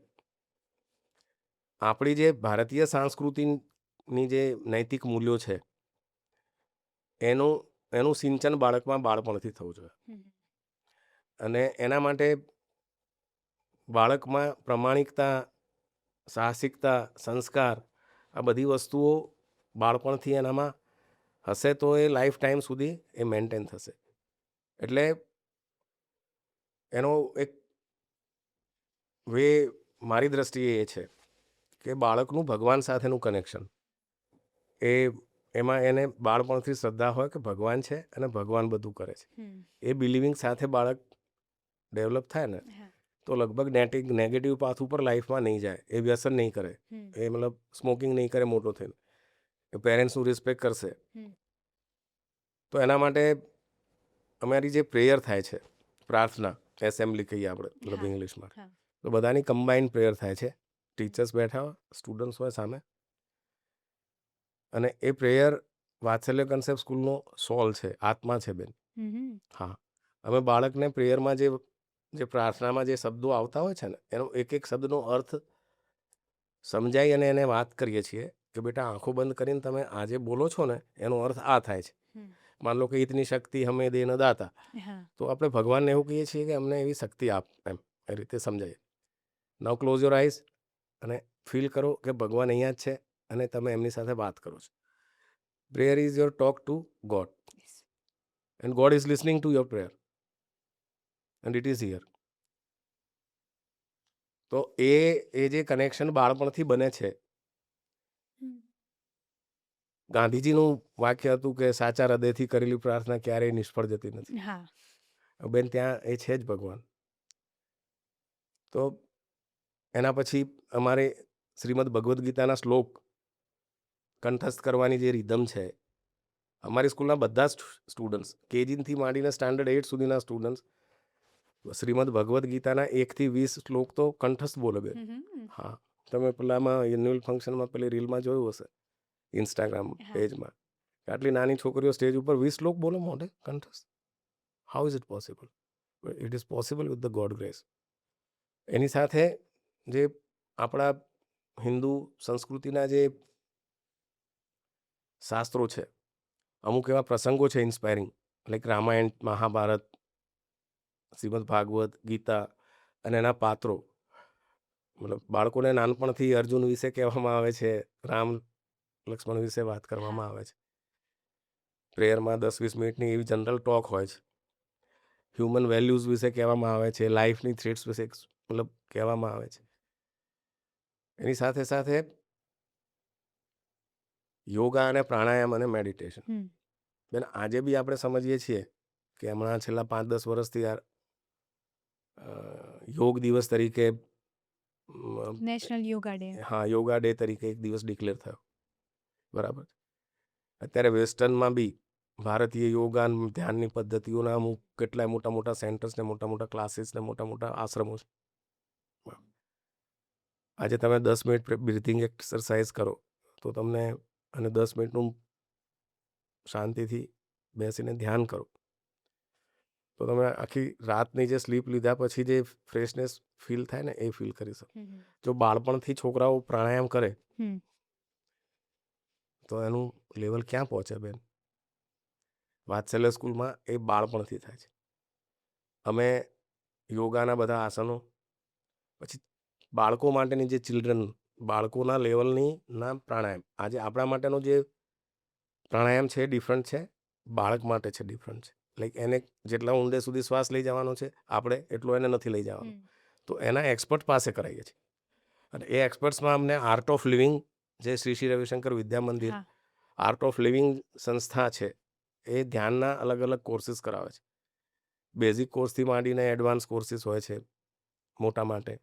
આપણી જે ભારતીય સંસ્કૃતિની જે નૈતિક મૂલ્યો છે એનું સિંચન બાળપણથી થવું જોઈએ. અને એના માટે બાળકમાં પ્રમાણિકતા, સાહસિકતા, સંસ્કાર, આ બધી વસ્તુઓ બાળપણથી એનામાં હશે તો એ લાઈફ ટાઈમ સુધી એ મેન્ટેન થશે. એટલે એનો એક વે મારી દ્રષ્ટિએ એ છે કે બાળકનું ભગવાન સાથેનું કનેક્શન, એમાં એને બાળપણથી શ્રદ્ધા હોય કે ભગવાન છે અને ભગવાન બધું કરે છે, એ બિલિવિંગ સાથે બાળક ડેવલપ થાય ને તો લગભગ નેગેટિવ પાથ ઉપર લાઈફમાં નહીં જાય. એ વ્યસન નહીં કરે, એ મતલબ સ્મોકિંગ નહીં કરે મોટો થઈને, એ પેરેન્ટ્સનું રિસ્પેક્ટ કરશે. તો એના માટે અમારી જે પ્રેયર થાય છે, પ્રાર્થના, એસેમ્બલી કહીએ આપણે મતલબ ઇંગ્લિશમાં, તો બધાની કમ્બાઇન્ડ પ્રેયર થાય છે. ટીચર્સ બેઠા હોય, સ્ટુડન્ટ્સ હોય સામે, અને એ પ્રેયર વાત્સલ્ય કન્સેપ્ટ સ્કૂલનો સોલ છે, આત્મા છે બેન. હા, અમે બાળકને પ્રેયરમાં જે પ્રાર્થનામાં જે શબ્દો આવતા હોય છે ને, એનો એક એક શબ્દનો અર્થ સમજાઈ અને એને વાત કરીએ છીએ કે બેટા આંખો બંધ કરીને તમે આજે બોલો છો ને એનો અર્થ આ થાય છે. માન લો કે ઇતની શક્તિ હમે દેન દાતા, તો આપણે ભગવાનને એવું કહીએ છીએ કે અમને એવી શક્તિ આપ, એમ એ રીતે સમજાય. નાઉ ક્લોઝ યોર આઈઝ અને ફીલ કરો કે ભગવાન અહીંયા જ છે અને તમે એમની સાથે વાત કરો છો. Prayer is your talk to God and God is listening to your prayer and it is here. તો એ જે કનેક્શન બાળપણથી બને છે, ગાંધીજીનું વાક્ય હતું કે સાચા હૃદયથી કરેલી પ્રાર્થના ક્યારેય નિષ્ફળ જતી નથી. બેન, ત્યાં એ છે જ ભગવાન. તો એના પછી અમારે શ્રીમદ ભગવદ્ ગીતાના શ્લોક કંઠસ્થ કરવાની જે રિધમ છે, અમારી સ્કૂલના બધા સ્ટુડન્ટ્સ કેજીથી માંડીને સ્ટાન્ડર્ડ 8 સુધીના સ્ટુડન્ટ્સ શ્રીમદ ભગવદ્ ગીતાના 1 થી 20 શ્લોક તો કંઠસ્થ બોલે બેન. હા, તમે પેલામાં એન્યુઅલ ફંક્શનમાં પેલી રીલમાં જોયું હશે, ઇન્સ્ટાગ્રામ પેજમાં, આટલી નાની છોકરીઓ સ્ટેજ ઉપર 20 શ્લોક બોલે મોઢે કંઠસ્થ. How is it possible? It is possible with the god grace. એની સાથે જે આપણા હિન્દુ સંસ્કૃતિના જે શાસ્ત્રો છે, અમુક એવા પ્રસંગો છે ઇન્સ્પાયરિંગ, લાઈક રામાયણ, મહાભારત, શ્રીમદ ભાગવત, ગીતા અને એના પાત્રો. મતલબ બાળકોને નાનપણથી અર્જુન વિશે કહેવામાં આવે છે, રામ લક્ષ્મણ વિશે વાત હા. કરવામાં આવે છે. પ્રેયરમાં 10-20 મિનિટની એવી જનરલ ટોક હોય છે. હ્યુમન વેલ્યુઝ વિશે કહેવામાં આવે છે, લાઈફની થ્રેટ્સ વિશે મતલબ કહેવામાં આવે છે. એની સાથે સાથે યોગા અને પ્રાણાયામ અને મેડિટેશન. હમ. બેન આજે બી આપણે સમજીએ છીએ કે હમણાં છેલ્લા 5-10 વર્ષથી યોગ દિવસ તરીકે નેશનલ યોગા ડે. હા, યોગા ડે તરીકે એક દિવસ ડિક્લેર થયો, બરાબર. અત્યારે વેસ્ટર્નમાં બી ભારતીય યોગા અને ધ્યાનની પદ્ધતિઓના અમુક કેટલાય મોટા મોટા સેન્ટર્સ ને મોટા મોટા ક્લાસીસ ને મોટા મોટા આશ્રમો છે. આજે તમે 10 મિનિટ બ્રીથિંગ એક્સરસાઇઝ કરો તો તમને, અને 10 મિનિટનું શાંતિથી બેસીને ધ્યાન કરો તો તમે આખી રાતની જે સ્લીપ લીધા પછી જે ફ્રેશનેસ ફીલ થાય ને એ ફીલ કરી શકો. જો બાળપણથી છોકરાઓ પ્રાણાયામ કરે હમ. તો એનું લેવલ ક્યાં પહોંચે બેન? વાત્સલ્ય સ્કૂલમાં એ બાળપણથી થાય છે. અમે યોગાના બધા આસનો, પછી બાળકો માટેની જે બાળકોના લેવલની ના પ્રાણાયામ, આજે આપણા માટેનો જે પ્રાણાયામ છે એ ડિફરન્ટ છે, બાળક માટે છે ડિફરન્ટ છે. લાઈક એને જેટલા ઊંડે સુધી શ્વાસ લઈ જવાનો છે આપણે, એટલો એને નથી લઈ જવાનો. તો એના એક્સપર્ટ પાસે કરાવીએ છીએ. અને એ એક્સપર્ટ્સમાં અમને આર્ટ ઓફ લિવિંગ, જે શ્રી શ્રી રવિશંકર વિદ્યા મંદિર, હા. આર્ટ ઓફ લિવિંગ સંસ્થા છે, એ ધ્યાનના અલગ અલગ કોર્સીસ કરાવે છે. બેઝિક કોર્સથી માંડીને એડવાન્સ કોર્સીસ હોય છે મોટા માટે.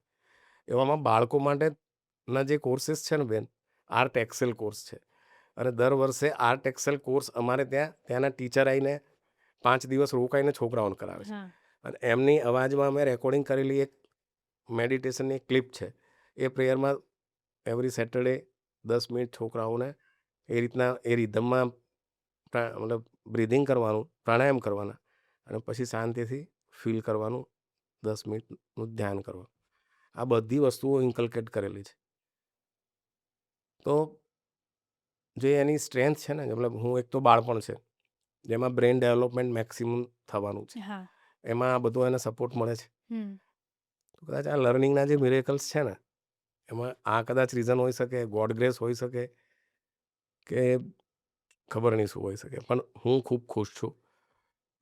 એવામાં બાળકો માટેના જે કોર્સીસ છે ને બેન, આર્ટ એક્સેલ કોર્સ છે. અને દર વર્ષે આર્ટ એક્સેલ કોર્સ અમારે ત્યાંના ટીચર આવીને 5 દિવસ રોકાઈને છોકરાઓને કરાવે છે. હા. અને એમની અવાજમાં અમે રેકોર્ડિંગ કરેલી એક મેડિટેશનની ક્લિપ છે. એ પ્રેયરમાં એવરી સેટરડે 10 મિનિટ છોકરાઓને એ રીતના એ રિધમમાં મતલબ બ્રિધિંગ કરવાનું, પ્રાણાયામ કરવાના, અને પછી શાંતિથી ફીલ કરવાનું, 10 મિનિટનું ધ્યાન કરવાનું. આ બધી વસ્તુઓ ઇન્કલ્કેટ કરેલી છે. તો જે એની સ્ટ્રેન્થ છે ને, મતલબ હું એક તો બાળપણ છે જેમાં બ્રેન ડેવલપમેન્ટ મેક્સિમમ થવાનું છે, હા. એમાં આ બધો એને સપોર્ટ મળે છે. હમ. તો કદાચ આ લર્નિંગના જે મિરેકલ્સ છે ને, એમાં આ કદાચ રીઝન હોઈ શકે, ગોડ ગ્રેસ હોઈ શકે, કે ખબર નહીં શું હોઈ શકે. પણ હું ખૂબ ખુશ છું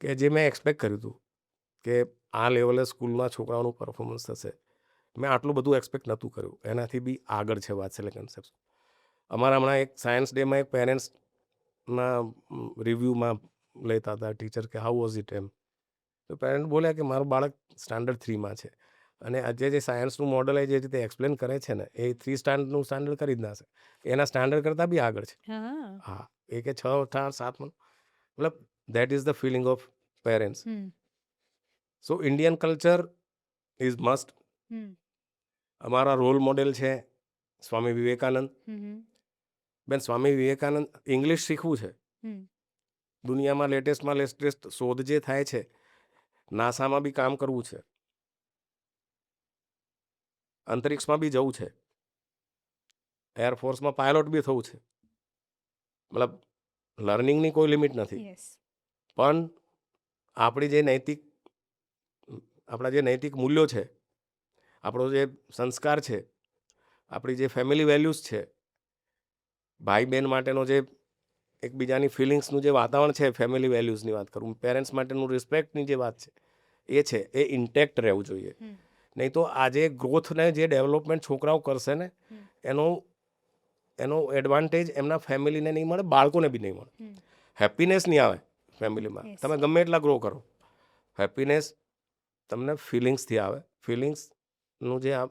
કે જે મેં એક્સપેક્ટ કર્યું હતું કે આ લેવલે સ્કૂલમાં છોકરાઓનું પરફોર્મન્સ થશે, મેં આટલું બધું એક્સપેક્ટ નહોતું કર્યું. એનાથી બી આગળ છે વાત્સલ્ય કન્સેપ્ટ. અમારા હમણાં એક સાયન્સ ડેમાં એક પેરેન્ટ્સના રિવ્યૂમાં લેતા હતા ટીચર કે હાઉ વોઝ ઇટ એમ. તો પેરેન્ટ બોલ્યા કે મારું બાળક સ્ટાન્ડર્ડ 3માં છે. અને આજે જે સાયન્સનું મોડલ એ જે રીતે એક્સપ્લેન કરે છે ને, એ 3 સ્ટાન્ડર્ડનું સ્ટાન્ડર્ડ કરી જ ના શકે. એના સ્ટાન્ડર્ડ કરતાં બી આગળ છે. હા. હા, એ કે 6, 8, 7માં, મતલબ that is the feeling of parents. Hmm. So Indian culture is must. Hmm. અમારા રોલ મોડેલ છે સ્વામી વિવેકાનંદ. હમ. બેન સ્વામી વિવેકાનંદ, ઇંગ્લિશ શીખવું છે, હમ. દુનિયામાં લેટેસ્ટમાં લેટેસ્ટ શોધ જે થાય છે, નાસામાં બી કામ કરવું છે, અંતરિક્ષમાં બી જવું છે, એરફોર્સમાં પાયલોટ બી થવું છે. મતલબ લર્નિંગની કોઈ લિમિટ નથી. યસ. પણ આપણી જે આપણા જે નૈતિક મૂલ્યો છે, આપણો જે સંસ્કાર છે, આપણી જે ફેમિલી વેલ્યુઝ છે, ભાઈ બહેન માટેનો જે એકબીજાની ફિલિંગ્સનું જે વાતાવરણ છે, ફેમિલી વેલ્યુઝની વાત કરું, પેરેન્ટ્સ માટેનું રિસ્પેક્ટની જે વાત છે એ ઇન્ટેક્ટ રહેવું જોઈએ. નહીં તો આજે ગ્રોથને જે ડેવલપમેન્ટ છોકરાઓ કરશે ને, એનો એડવાન્ટેજ એમના ફેમિલીને નહીં મળે, બાળકોને બી નહીં મળે. હેપીનેસ નહીં આવે ફેમિલીમાં. Yes. તમે ગમે એટલા ગ્રો કરો, હેપીનેસ તમને ફિલિંગ્સથી આવે. ફિલિંગ્સનું જે આ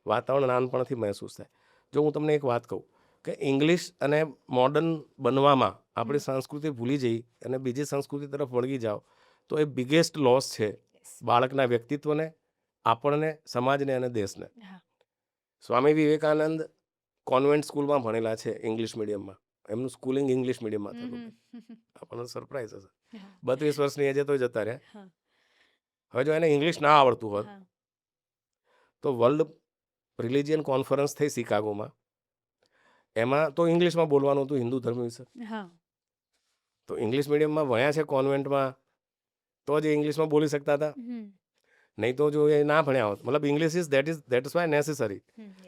વાતાવરણ નાનપણથી મહેસૂસ થાય. જો હું તમને એક વાત કહું કે ઇંગ્લિશ અને મોડર્ન બનવામાં આપણી સંસ્કૃતિ ભૂલી જઈ અને બીજી સંસ્કૃતિ તરફ વળગી જાઓ, તો એ બિગેસ્ટ લોસ છે બાળકના વ્યક્તિત્વને, આપણને, સમાજને અને દેશને. હા. સ્વામી વિવેકાનંદ કોન્વેન્ટ સ્કૂલમાં ભણેલા છે, ઇંગ્લિશ મીડિયમમાં. એમનું સ્કૂલિંગ ઇંગ્લિશ મીડિયમમાં થયેલું. આપણને સરપ્રાઈઝ હશે. 32 વર્ષની એજે તો જતા રહ્યા. હા. હવે જો એને ઇંગ્લિશ ના આવડતું હોત હા. તો વર્લ્ડ રિલિજિયન કોન્ફરન્સ થઈ શિકાગોમાં, એમાં તો ઇંગ્લિશમાં બોલવાનું હતું હિન્દુ ધર્મ વિશે. હા. તો ઇંગ્લિશ મીડિયમમાં ભણ્યા છે કોન્વેન્ટમાં, તો જ એ ઇંગ્લિશમાં બોલી શકતા હતા. હમ. નહીં તો જો એ ના ભણ્યા હોત, મતલબ English that is why necessary,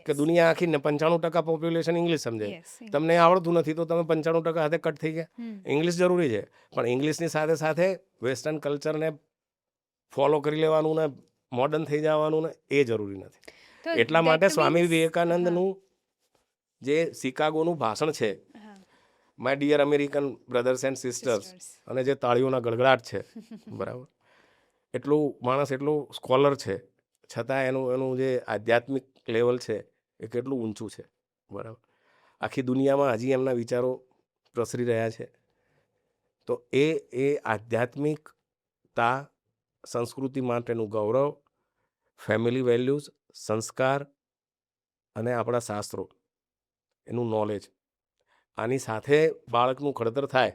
કે યસ. દુનિયા આખી 95% પોપ્યુલેશન ઇંગ્લિશ સમજે. યસ. તમને આવડતું નથી તો તમે 95% હાથે કટ થઈ ગયા. હમ. ઇંગ્લિશ જરૂરી છે, પણ ઇંગ્લિશની સાથે સાથે વેસ્ટર્ન કલ્ચરને ફોલો કરી લેવાનું ને મોડર્ન થઈ જવાનું ને એ જરૂરી નથી. તો એટલા that માટે સ્વામી means વિવેકાનંદનું જે શિકાગોનું ભાષણ છે, હા. My dear American brothers and sisters, sisters. અને જે તાળીઓના ગડગડાટ છે, બરાબર, એટલું માણસ એટલું સ્કોલર છે, છતાં એનું જે આધ્યાત્મિક લેવલ છે એ કેટલું ઊંચું છે, બરાબર. આખી દુનિયામાં હજી એમના વિચારો પ્રસરી રહ્યા છે. તો એ આધ્યાત્મિકતા, સંસ્કૃતિ માટેનું ગૌરવ, ફેમિલી વેલ્યુઝ, સંસ્કાર અને આપણા શાસ્ત્રો, એનું નોલેજ, આની સાથે બાળકનું ઘડતર થાય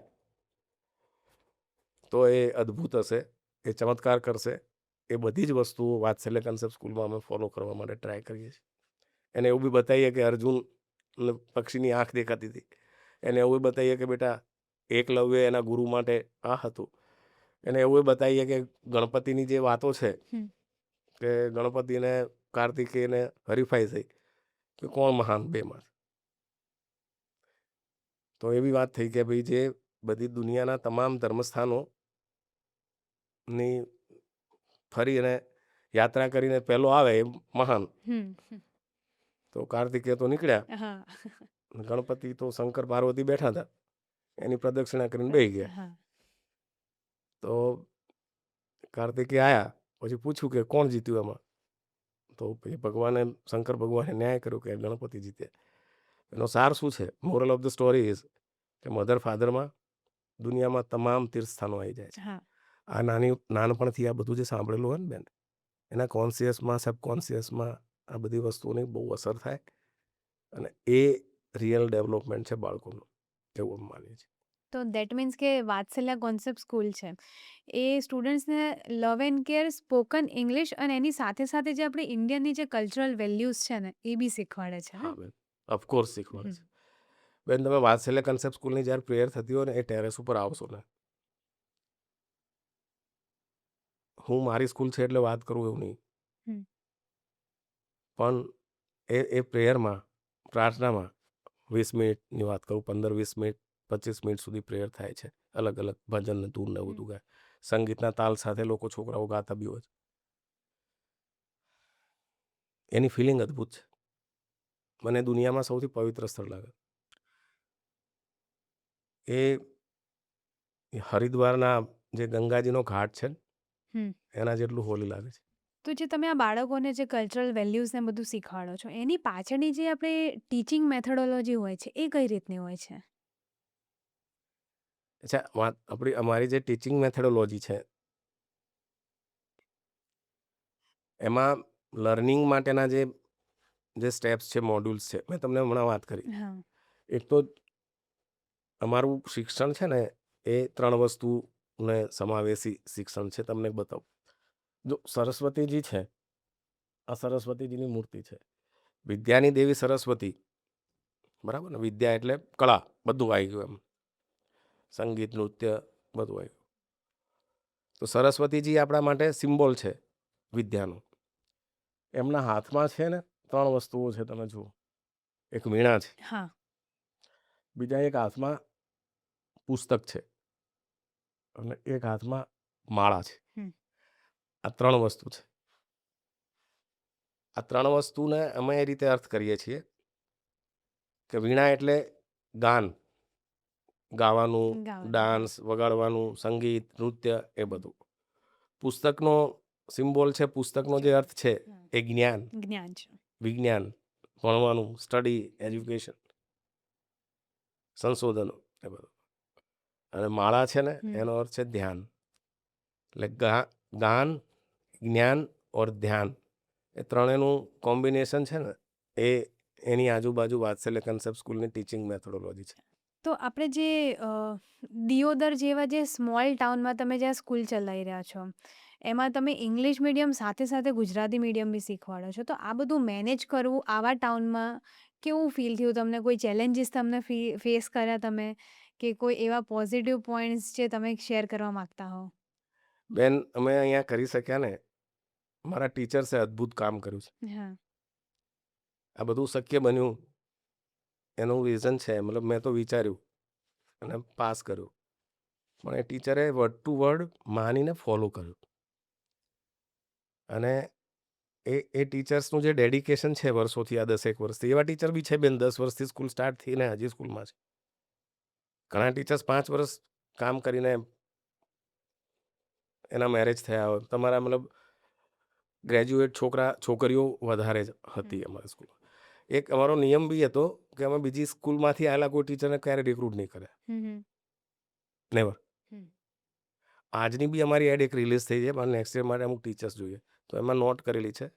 તો એ અદ્ભુત હશે, એ ચમત્કાર કરશે. એ બધી જ વસ્તુઓ વાત્સલ્ય કન્સેપ્ટ સ્કૂલમાં અમે ફોલો કરવા માટે ટ્રાય કરીએ છીએ. એને એવું બી બતાવીએ કે અર્જુન પક્ષીની આંખ દેખાતી હતી, એને એવું બતાવીએ કે બેટા એકલવ્ય એના ગુરુ માટે આ હતું, એને એવું બતાવીએ કે ગણપતિની જે વાતો છે, કે ગણપતિને કાર્તિકેયને હરીફાઈ થઈ કે કોણ મહાન બેમાં. તો એવી વાત થઈ કે ભાઈ જે બધી દુનિયાના તમામ ધર્મસ્થાનોની ફરી અને યાત્રા કરીને પહેલો આવે એ મહાન. તો કાર્તિકેય તો નીકળ્યા, ગણપતિ તો શંકર પાર્વતી બેઠા હતા, એની પ્રદક્ષિણા કરીને બેસી ગયા. તો કાર્તિકેય આયા, પછી પૂછ્યું કે કોણ જીત્યું એમાં, તો પછી શંકર ભગવાને ન્યાય કર્યો કે ગણપતિ જીત્યા. એનો સાર શું છે? Moral of the story is કે મધર ફાધરમાં દુનિયામાં તમામ તીર્થસ્થાનો આવી જાય છે. આ નાનપણથી આ બધું જે સાંભળેલું હોય ને બેન, એના કોન્શિયસમાં, સબકોન્શિયસમાં આ બધી વસ્તુઓની બહુ અસર થાય, અને એ રિયલ ડેવલપમેન્ટ છે બાળકોનું, એવું અમે માનીએ છીએ. તો દેટ મીન્સ કે વાત્સલ્ય કોન્સેપ્ટ સ્કૂલ છે એ સ્ટુડન્ટ્સને love and care, spoken English અને એની સાથે સાથે જે આપણી ઇન્ડિયનની જે કલ્ચરલ વેલ્યુઝ છે ને એ બી શીખવાડે છે ને. હા બેન, ઓફકોર્સ શીખવાડે છે. બેન, તમે વાત્સલ્ય કન્સેપ્ટ સ્કૂલની જ્યારે પ્રેયર થતી હોય ને, એ ટેરેસ ઉપર આવશો ને, હું મારી સ્કૂલ છે એટલે વાત કરું એવું નહીં, પણ એ પ્રેયરમાં, પ્રાર્થનામાં 20 મિનિટની વાત કરું, 15-20 મિનિટ, 25 મિનિટ સુધી પ્રેયર થાય છે. અલગ અલગ ભજન ને ધૂન ને બધું ગાય, સંગીતના તાલ સાથે લોકો, છોકરાઓ ગાતા બી હોય છે. એની ફિલિંગ અદ્ભુત છે. મને દુનિયામાં સૌથી પવિત્ર સ્થળ લાગે એ હરિદ્વારના જે ગંગાજીનો ઘાટ છે ને, એના જેટલું હોલી લાગે છે. તો જે તમે આ બાળકોને જે કલ્ચરલ વેલ્યુઝ ને બધું શીખવાડો છો, એની પાછળની જે આપણે ટીચિંગ મેથોડોલોજી હોય છે એ કઈ રીતની હોય છે? અચ્છા, અમારી જે ટીચિંગ મેથોડોલોજી છે એમાં લર્નિંગ માટેના જે સ્ટેપ્સ છે, મોડ્યુલ્સ છે, મેં તમને હમણાં વાત કરી. એક તો અમારું શિક્ષણ છે ને એ 3 વસ્તુને સમાવેશી શિક્ષણ છે. તમને બતાવું, જો સરસ્વતીજી છે, આ સરસ્વતીજીની મૂર્તિ છે, વિદ્યાની દેવી સરસ્વતી, બરાબર ને, વિદ્યા એટલે કળા, બધું આવી ગયું, એમ સંગીત, નૃત્ય બધું આવી ગયું. તો સરસ્વતીજી આપણા માટે સિમ્બોલ છે વિદ્યાનો. એમના હાથમાં છે ને 3 વસ્તુઓ છે, તમે જુઓ. એક વીણા છે, બીજા એક હાથમાં પુસ્તક છે, અને એક હાથમાં માળા છે. આ 3 વસ્તુ છે. આ 3 વસ્તુને અમે એ રીતે અર્થ કરીએ છીએ કે વીણા એટલે ગાન, ગાવાનું, ડાન્સ, વગાડવાનું, સંગીત, નૃત્ય, એ બધું. પુસ્તકનો સિમ્બોલ છે, પુસ્તકનો જે અર્થ છે એ જ્ઞાન, વિજ્ઞાન, ભણવાનું, સ્ટડી, એજ્યુકેશન, સંશોધનો, એ બધું. અને માળા છે ને, એનો અર્થ છે ધ્યાન. એટલે ગાન, જ્ઞાન ઓર ધ્યાન, એ ત્રણેયનું કોમ્બિનેશન છે ને, એની આજુબાજુ વાત્સલ્ય કન્સેપ્ટ સ્કૂલની ટીચિંગ મેથોડોલોજી છે. તો આપણે જે દિયોદર જેવા જે સ્મોલ ટાઉનમાં તમે જ્યાં સ્કૂલ ચલાવી રહ્યા છો, એમાં તમે ઇંગ્લિશ મીડિયમ સાથે સાથે ગુજરાતી મીડિયમ બી શીખવાડો છો. તો આ બધું મેનેજ કરવું આવા ટાઉનમાં કેવું ફીલ થયું તમને? કોઈ ચેલેન્જીસ તમને ફેસ કર્યા તમે? કે કોઈ એવા પોઝિટિવ પોઈન્ટ્સ જે તમે શેર કરવા માંગતા હો? બેન, અમે અહીંયા કરી શક્યા ને, મારા ટીચર્સે અદ્ભુત કામ કર્યું છે. હા. આ બધું શક્ય બન્યું એનું રીઝન છે, મતલબ મેં તો વિચાર્યું અને પાસ કર્યું, પણ એ ટીચરે વર્ડ ટુ વર્ડ માનીને ફોલો કર્યું. અને એ ટીચર્સનું જે ડેડિકેશન છે વર્ષોથી, આ 10 વર્ષથી, એવા ટીચર બી છે બેન, 10 વર્ષથી સ્કૂલ સ્ટાર્ટ થઈને હજી સ્કૂલમાં છે. ઘણા ટીચર્સ 5 વર્ષ કામ કરીને એના મેરેજ થયા હોય. તમારા મતલબ ગ્રેજ્યુએટ છોકરીઓ વધારે જ હતી અમારી સ્કૂલમાં. એક અમારો નિયમ બી હતો કે અમે બીજી સ્કૂલમાંથી આવેલા કોઈ ટીચરને ક્યારે રિક્રુટ નહીં કરે, હમ હમ નેવર. હમ આજની બી અમારી એડ એક રિલીઝ થઈ છે, પણ નેક્સ્ટ યર માટે અમુક ટીચર્સ જોઈએ, તો એમાં નોટ કરેલી છે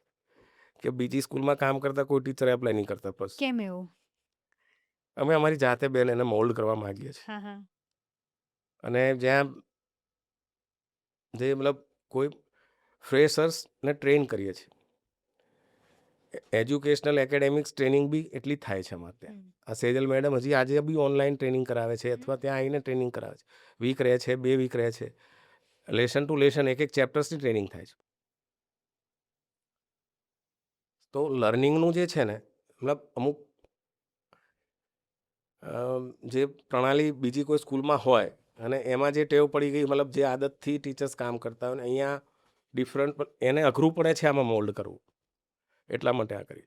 કે બીજી સ્કૂલમાં કામ કરતા કોઈ ટીચર એપ્લાય નહીં કરતા. બસ કેમ એવું? અમે અમારી જાતે બેન એને મોલ્ડ કરવા માગીએ છીએ. હા હા. અને જ્યાં જે મતલબ કોઈ ફ્રેશર્સને ટ્રેન કરીએ છીએ, એજ્યુકેશનલ એકેડેમિક્સ ટ્રેનિંગ બી એટલી જ થાય છે અમારે ત્યાં. હમ આ સેજલ મેડમ હજી આજે બી ઓનલાઈન ટ્રેનિંગ કરાવે છે, અથવા ત્યાં આવીને ટ્રેનિંગ કરાવે છે. વીક રહે છે, 2 વીક રહે છે, લેસન ટુ લેસન એક ચેપ્ટર્સની ટ્રેનિંગ થાય છે. તો લર્નિંગનું જે છે ને, મતલબ અમુક જે પ્રણાલી બીજી કોઈ સ્કૂલમાં હોય અને એમાં જે ટેવ પડી ગઈ, મતલબ જે આદતથી ટીચર્સ કામ કરતા હોય ને, અહીંયા ડિફરન્ટ, એને અઘરું પડે છે આમાં મોલ્ડ કરવું, એટલા માટે આ કરી.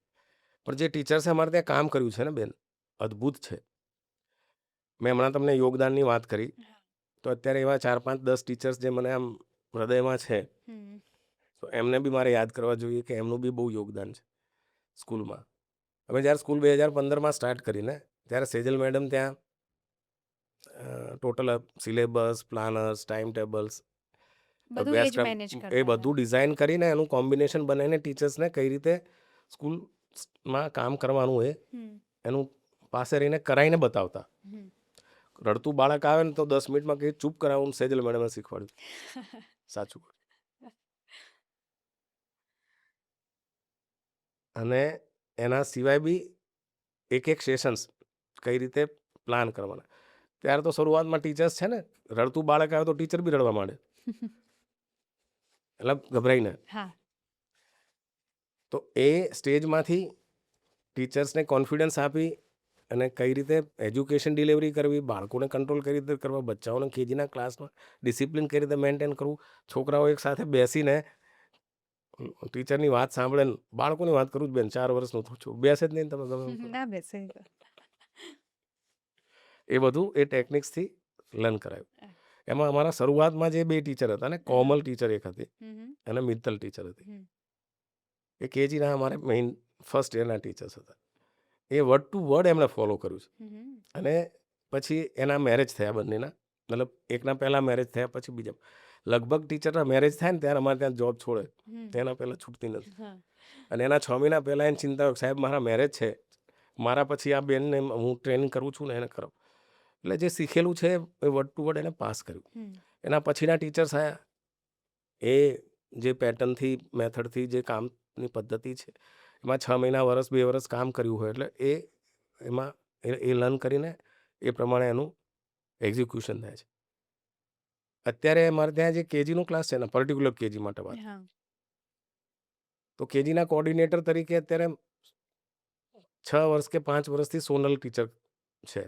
પણ જે ટીચર્સે અમારે ત્યાં કામ કર્યું છે ને બેન, અદ્ભુત છે. મેં હમણાં તમને યોગદાનની વાત કરી, તો અત્યારે એવા 4 5 10 ટીચર્સ જે મને આમ હૃદયમાં છે, હમ તો એમને બી મારે યાદ કરવા જોઈએ કે એમનું બી બહુ યોગદાન છે સ્કૂલમાં. અમે જ્યારે સ્કૂલ 2015માં સ્ટાર્ટ કરીને, ત્યારે સેજલ મેડમ ત્યાં total syllabus, planners, time tables, બધું એ અભ્યાસક્રમ, જ મેનેજ એ કરતા હતા. બધું ડિઝાઇન કરીને એનું કોમ્બિનેશન બનાવીને ટીચર્સને કઈ રીતે સ્કૂલમાં કામ કરવાનું એ હમ એનું પાસે રહીને કરાવીને બતાવતા. હમ રડતું બાળક આવે ને તો 10 મિનિટમાં કંઈ ચૂપ કરાવવું, સેજલ મેડમે શીખવાડ્યું. સાચું. અને એના સિવાય બી એક સેશન્સ કઈ રીતે પ્લાન કરવાના. ત્યારે તો શરૂઆતમાં ટીચર્સ છે ને, રડતું બાળક આવે તો ટીચર બી રડવા માંડે, એટલે ગભરાઈને. હા. તો એ સ્ટેજમાંથી ટીચર્સને કોન્ફિડન્સ આપી અને કઈ રીતે એજ્યુકેશન ડિલિવરી કરવી, બાળકોને કંટ્રોલ કઈ રીતે કરવા, બચ્ચાઓને કેજીના ક્લાસમાં ડિસિપ્લિન કઈ રીતે મેન્ટેન કરવું, છોકરાઓ એક સાથે બેસીને ટીચરની વાત સાંભળે ને, બાળકોની વાત કરું જ બેન, 4 વર્ષનો છું, બેસે જ નહીં, તમે ગમે એમ કરો. ના બેસે. એ બધું એ ટેકનિક્સથી લર્ન કરાયું. એમાં અમારા શરૂઆતમાં જે 2 ટીચર હતા ને, કોમલ ટીચર એક હતી અને મિત્તલ ટીચર હતી, એ કેજીના અમારે મેઇન ફર્સ્ટ યરના ટીચર્સ હતા. એ વર્ડ ટુ વર્ડ એમણે ફોલો કર્યું છે. અને પછી એના મેરેજ થયા બંનેના, મતલબ એકના પહેલાં મેરેજ થયા, પછી બીજા. લગભગ ટીચરના મેરેજ થાય ને ત્યારે અમારે ત્યાં જોબ છોડે, તેના પહેલાં છૂટતી નથી. અને એના 6 મહિના પહેલાં એને ચિંતા હોય, સાહેબ મારા મેરેજ છે, મારા પછી આ બેનને હું ટ્રેનિંગ કરું છું ને એને કરો. એટલે જે શીખેલું છે એ વર્ડ ટુ વર્ડ એને પાસ કર્યું. એના પછીના ટીચર્સ આવ્યા, એ જે પેટર્નથી, મેથડથી, જે કામની પદ્ધતિ છે, એમાં 6 મહિના, વર્ષ, 2 વર્ષ કામ કર્યું હોય, એટલે એમાં એ લર્ન કરીને એ પ્રમાણે એનું એક્ઝિક્યુશન થાય છે. અત્યારે મારે ત્યાં જે કેજીનો ક્લાસ છે ને, પર્ટિક્યુલર કેજી માટે વાત, હા. તો કેજીના કોઓર્ડિનેટર તરીકે અત્યારે 6 વર્ષ કે 5 વર્ષથી સોનલ ટીચર છે.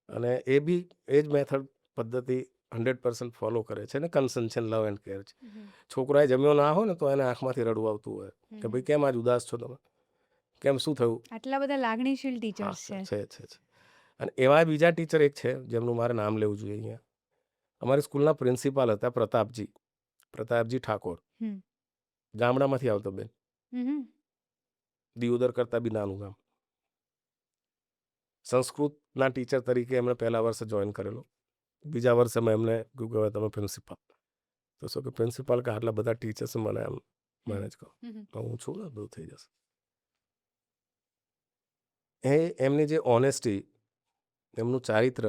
અને એ બી એ જ મેથડ, પદ્ધતિ 100% ફોલો કરે છે ને, કન્સન્શન, લવ એન્ડ કેર છે. છોકરાએ જમ્યો ના હોય ને તો એને આંખમાંથી રડવું આવતું હોય કે ભાઈ કેમ આજ ઉદાસ છો તમે, કેમ શું થયું. આટલા બધા લાગણીશીલ હા, ટીચર્સ છે. છે. અને એવા બીજા ટીચર એક છે જેમનું મારે નામ લેવું જોઈએ અહીંયા. અમારી સ્કૂલના પ્રિન્સિપાલ હતા પ્રતાપજી ઠાકોર. હમ ગામડામાંથી આવતો બેન, હમ દિયોદર કરતાં બી નાનું ગામ. સંસ્કૃતના ટીચર તરીકે એમણે પહેલા વર્ષે જોઈન કરેલો. બીજા વર્ષે મેં એમને કહ્યું કે હવે તમે પ્રિન્સિપાલ. તો શું કે પ્રિન્સિપાલ કે આટલા બધા ટીચર્સ મને એમ મેનેજ કરો, તો હું છું ને, બધું થઈ જશે. એમની જે ઓનેસ્ટી, એમનું ચારિત્ર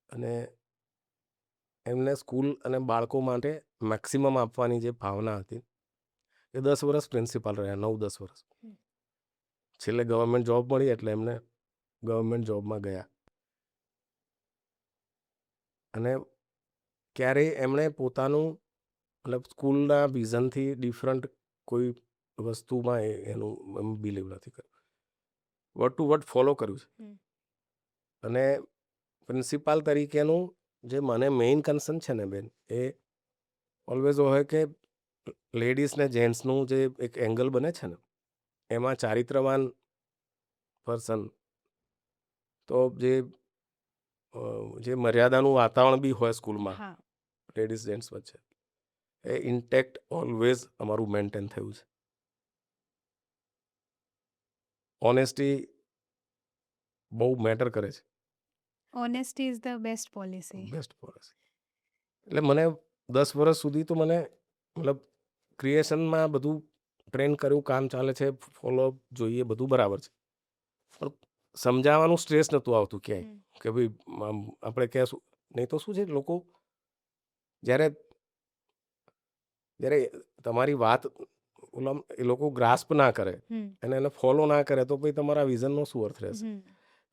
અને એમને સ્કૂલ અને બાળકો માટે મેક્સિમમ આપવાની જે ભાવના હતી એ 10 વર્ષ પ્રિન્સિપાલ રહ્યા, 9-10 વર્ષ. છેલ્લે ગવર્મેન્ટ જોબ મળી એટલે એમને ગવર્મેન્ટ જોબમાં ગયા. અને ક્યારેય એમણે પોતાનું મતલબ સ્કૂલના વિઝનથી ડિફરન્ટ કોઈ વસ્તુમાં એનું બિલીવ નથી કર્યું, વર્ડ ટુ વર્ડ ફોલો કર્યું છે. અને પ્રિન્સિપાલ તરીકેનું જે મને મેઇન કન્સર્ન છે ને બેન, એ ઓલવેઝ હોય કે લેડીઝ ને જેન્ટ્સનું જે એક એંગલ બને છે ને, એમાં ચારિત્રવાન પર્સન તો જે મર્યાદાનું વાતાવરણ બી હોય સ્કૂલમાં લેડીઝ જેન્ટ્સ વચ્ચે, એ ઇન્ટેક્ટ ઓલવેઝ અમારું મેન્ટેન થયું છે. ઓનેસ્ટી બહુ મેટર કરે છે. Honesty is the best policy. Best policy. એટલે મને 10 વર્ષ સુધી તો મને મતલબ ક્રિએશનમાં બધું ટ્રેન કર્યું, કામ ચાલે છે, ફોલોઅપ જોઈએ, બધું બરાબર છે, પણ સમજાવવાનું સ્ટ્રેસ નહોતું આવતું ક્યાંય કે ભાઈ આપણે કહેશું નહીં તો શું છે, લોકો જ્યારે તમારી વાત એ લોકો ગ્રાસ્પ ના કરે અને એને ફોલો ના કરે તો ભાઈ તમારા વિઝનનો શું અર્થ રહેશે.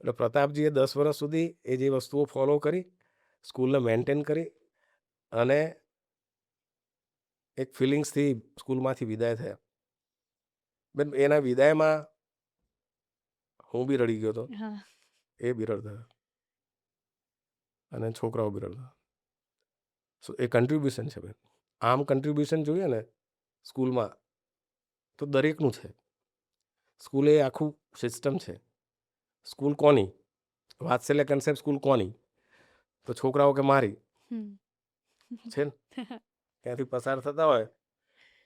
એટલે પ્રતાપજીએ 10 વર્ષ સુધી એ જે વસ્તુઓ ફોલો કરી, સ્કૂલને મેન્ટેન કરી અને એક ફિલિંગ્સથી સ્કૂલમાંથી વિદાય થયા. બેન એના વિદાયમાં હું બી રડી ગયો હતો, એ બી રડતા અને છોકરાઓ બી રડતા. સો એ કન્ટ્રીબ્યુશન છે બેન. આમ કન્ટ્રીબ્યુશન જોઈએ ને સ્કૂલમાં તો દરેકનું છે. સ્કૂલ એ આખું સિસ્ટમ છે. સ્કૂલ કોની વાત્સલ્ય કન્સેપ્ટ, સ્કૂલ કોની તો છોકરાઓ કે મારી છે ને, ત્યાંથી પસાર થતા હોય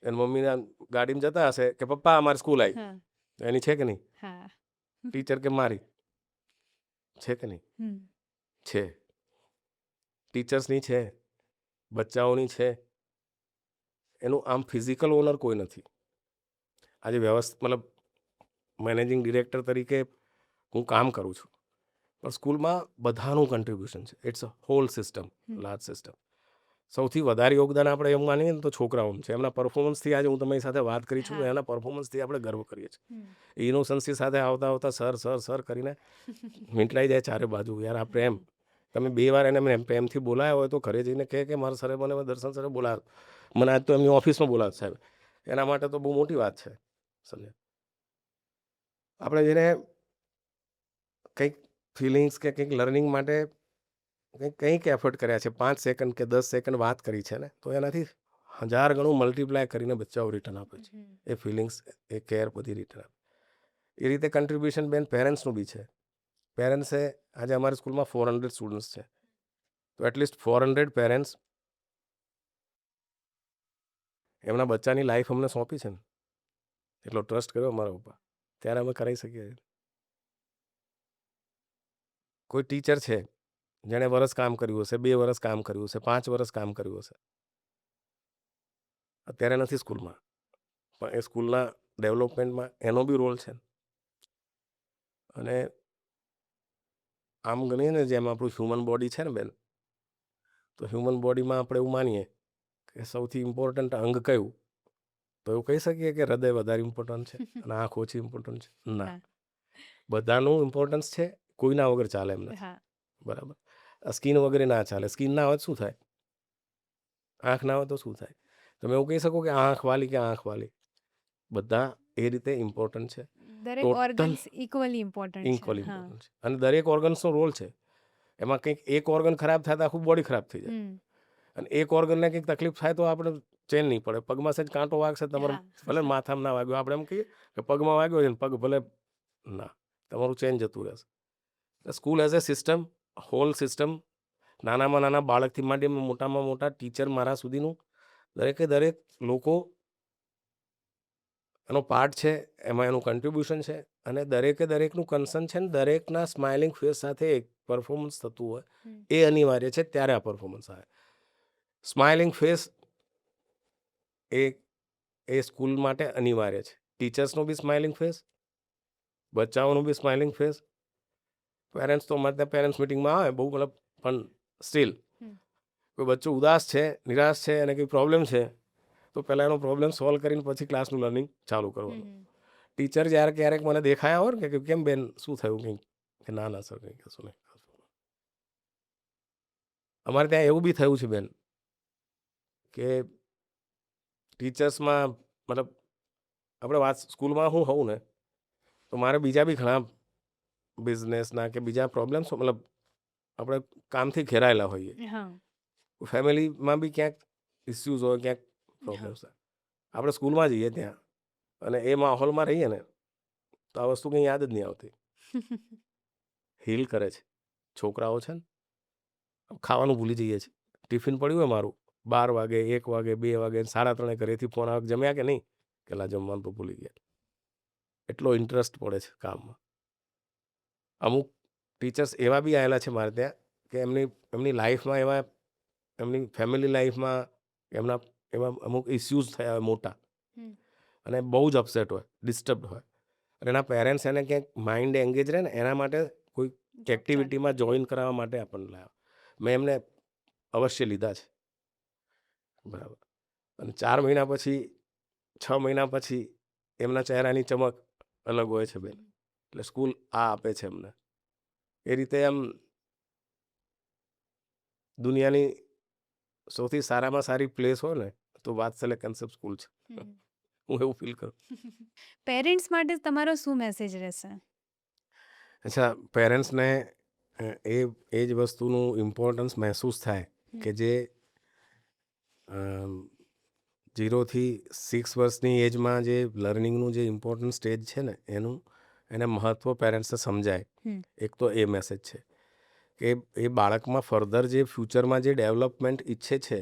એની મમ્મીના ગાડીમાં જતા હશે કે પપ્પા અમારી સ્કૂલ આવી, એની છે કે નહીં? ટીચર કે મારી છે કે નહીં? છે. ટીચર્સની છે, બચ્ચાઓની છે. એનું આમ ફિઝિકલ ઓનર કોઈ નથી. આજે મતલબ મેનેજિંગ ડિરેક્ટર તરીકે હું કામ કરું છું, પણ સ્કૂલમાં બધાનું કન્ટ્રીબ્યુશન છે. It's a whole system, large system. સૌથી વધારે યોગદાન આપણે એમ માનીએ ને તો છોકરાઓનું છે. એમના પરફોર્મન્સથી આજે હું તમારી સાથે વાત કરી છું, એના પરફોર્મન્સથી આપણે ગર્વ કરીએ છીએ. ઇનોસન્સી સાથે આવતા આવતા સર કરીને મીંટલાઈ જાય ચારે બાજુ. યાર આ પ્રેમ, તમે 2 વાર એને પ્રેમથી બોલાયા હોય તો ઘરે જઈને કહે કે મારા સરે મને દર્શન સરે બોલાવ્યો, મને આજ તો એમની ઓફિસમાં બોલાવ્યો સાહેબ, એના માટે તો બહુ મોટી વાત છે. સમજે આપણે જેને કંઈક ફિલિંગ્સ કે કંઈક લર્નિંગ માટે કંઈક એફર્ટ કર્યા છે, 5 સેકન્ડ કે 10 સેકન્ડ વાત કરી છે ને, તો એનાથી 1000 ગણું મલ્ટીપ્લાય કરીને બચ્ચાઓ રિટર્ન આપે છે. એ ફિલિંગ્સ, એ કેર બધી રિટર્ન આપે. એ રીતે કન્ટ્રીબ્યુશન બેન પેરેન્ટ્સનું બી છે. પેરેન્ટ્સે આજે અમારી સ્કૂલમાં 400 સ્ટુડન્ટ્સ છે, તો એટલીસ્ટ 400 પેરેન્ટ્સ એમના બચ્ચાની લાઈફ અમને સોંપી છે ને, એટલો ટ્રસ્ટ કર્યો અમારા ઉપર, ત્યારે અમે કરાવી શકીએ. કોઈ ટીચર છે જેણે વર્ષ કામ કર્યું હશે, 2 વર્ષ કામ કર્યું હશે, 5 વર્ષ કામ કર્યું હશે, અત્યારે નથી સ્કૂલમાં, પણ એ સ્કૂલના ડેવલપમેન્ટમાં એનો બી રોલ છે. અને આમ ગણીએ ને જેમ આપણું હ્યુમન બોડી છે ને બેન, તો હ્યુમન બોડીમાં આપણે એવું માનીએ કે સૌથી ઇમ્પોર્ટન્ટ અંગ કયું, તો એવું કહી શકીએ કે હૃદય વધારે ઇમ્પોર્ટન્ટ છે અને આંખ ઓછી ઇમ્પોર્ટન્ટ છે? ના, બધાનું ઇમ્પોર્ટન્સ છે, કોઈના વગર ચાલે એમ નથી. બરાબર. સ્કિન વગેરે ના ચાલે. સ્કિન ના હોય શું થાય? આંખ ના હોય તો શું થાય? તમે એવું કહી શકો કે આંખ વાલી કે આંખ વાલી, બધા એ રીતે ઇમ્પોર્ટન્ટ છે. દરેક ઓર્ગન્સ ઇક્વલી ઇમ્પોર્ટન્ટ છે. અને દરેક ઓર્ગન્સનો રોલ છે. એમાં કંઈક એક ઓર્ગન ખરાબ થાય તો આખું બોડી ખરાબ થઈ જાય. અને એક ઓર્ગનને કંઈક તકલીફ થાય તો આપણે ચેન નહીં પડે. પગમાં સેજ કાંટો વાગશે, તમારું ભલે માથામાં ના વાગ્યો, આપણે એમ કહીએ કે પગમાં વાગ્યો છે ને પગ ભલે ના, તમારું ચેન જતું રહેશે. School as a system, whole system, નાનામાં નાના બાળકથી માંડીને મોટામાં મોટા ટીચર મારા સુધીનું દરેક લોકો એનો પાર્ટ છે, એમાં એનું કન્ટ્રીબ્યુશન છે. અને દરેકનું કન્સર્ન છે ને, દરેકના સ્માઇલિંગ ફેસ સાથે એક પરફોર્મન્સ થતું હોય એ અનિવાર્ય છે, ત્યારે આ પરફોર્મન્સ આવે. સ્માઇલિંગ ફેસ એ સ્કૂલ માટે અનિવાર્ય છે. ટીચર્સનો બી સ્માઇલિંગ ફેસ, બચ્ચાઓનું બી સ્માઇલિંગ ફેસ. પેરેન્ટ્સ તો અમારે ત્યાં પેરેન્ટ્સ મિટિંગમાં આવે બહુ મતલબ, પણ સ્ટીલ કોઈ બચ્ચો ઉદાસ છે, નિરાશ છે અને કંઈ પ્રોબ્લેમ છે, તો પહેલાં એનો પ્રોબ્લેમ સોલ્વ કરીને પછી ક્લાસનું લર્નિંગ ચાલુ કરવાનું. ટીચર જ્યારે ક્યારેક મને દેખાયા હોય ને કે કેમ બેન શું થયું કંઈક, કે ના સર કંઈ કશું નહીં. અમારે ત્યાં એવું બી થયું છે બેન કે ટીચર્સમાં મતલબ આપણે વાત સ્કૂલમાં હું હોઉં ને તો મારે બીજા બી ઘણા બિઝનેસના કે બીજા પ્રોબ્લેમ્સ મતલબ આપણે કામથી ઘેરાયેલા હોઈએ. હા. ફેમિલીમાં બી ક્યાંક ઇસ્યુઝ હોય, ક્યાંક પ્રોબ્લેમ્સ હોય. આપણે સ્કૂલમાં જઈએ ત્યાં અને એ માહોલમાં રહીએ ને તો આ વસ્તુ કંઈ યાદ જ નહીં આવતી. હીલ કરે છે છોકરાઓ છે ને, ખાવાનું ભૂલી જઈએ છીએ. ટિફિન પડ્યું હોય મારું 12 વાગે, 1 વાગે, 2 વાગે, 3:30 ઘરેથી ફોન આવે, જમ્યા કે નહીં? કે લા જમવાનું તો ભૂલી ગયા. એટલો ઇન્ટરેસ્ટ પડે છે કામમાં. અમુક ટીચર્સ એવા બી આવેલા છે મારે ત્યાં કે એમની લાઈફમાં એવા, એમની ફેમિલી લાઈફમાં એમના એવા અમુક ઇસ્યુઝ થયા હોય મોટા અને બહુ જ અપસેટ હોય, ડિસ્ટર્બડ હોય અને એના પેરેન્ટ્સ એને ક્યાંક માઇન્ડ એંગેજ રહે ને એના માટે કોઈ એક્ટિવિટીમાં જોઈન કરાવવા માટે આપણને લાવ્યા. મેં એમને અવશ્ય લીધા છે, બરાબર. અને 4 મહિના પછી, 6 મહિના પછી એમના ચહેરાની ચમક અલગ હોય છે બેન. એટલે સ્કૂલ આ આપે છે એમને. એ રીતે આમ દુનિયાની સૌથી સારામાં સારી પ્લેસ હોય ને તો વાત્સલ્ય કન્સેપ્ટ સ્કૂલ છે. હું એવું ફીલ કરું. પેરેન્ટ્સ માટે તમારો શું મેસેજ રહેશે? અચ્છા, પેરેન્ટ્સને એ એ જ વસ્તુનું ઇમ્પોર્ટન્સ મહેસૂસ થાય કે જે 0 થી 6 વર્ષની એજમાં જે લર્નિંગનું જે ઇમ્પોર્ટન્ટ સ્ટેજ છે ને એને મહત્ત્વ પેરેન્ટ્સને સમજાય. એક તો એ મેસેજ છે કે એ બાળકમાં ફર્ધર જે ફ્યુચરમાં જે ડેવલપમેન્ટ ઈચ્છે છે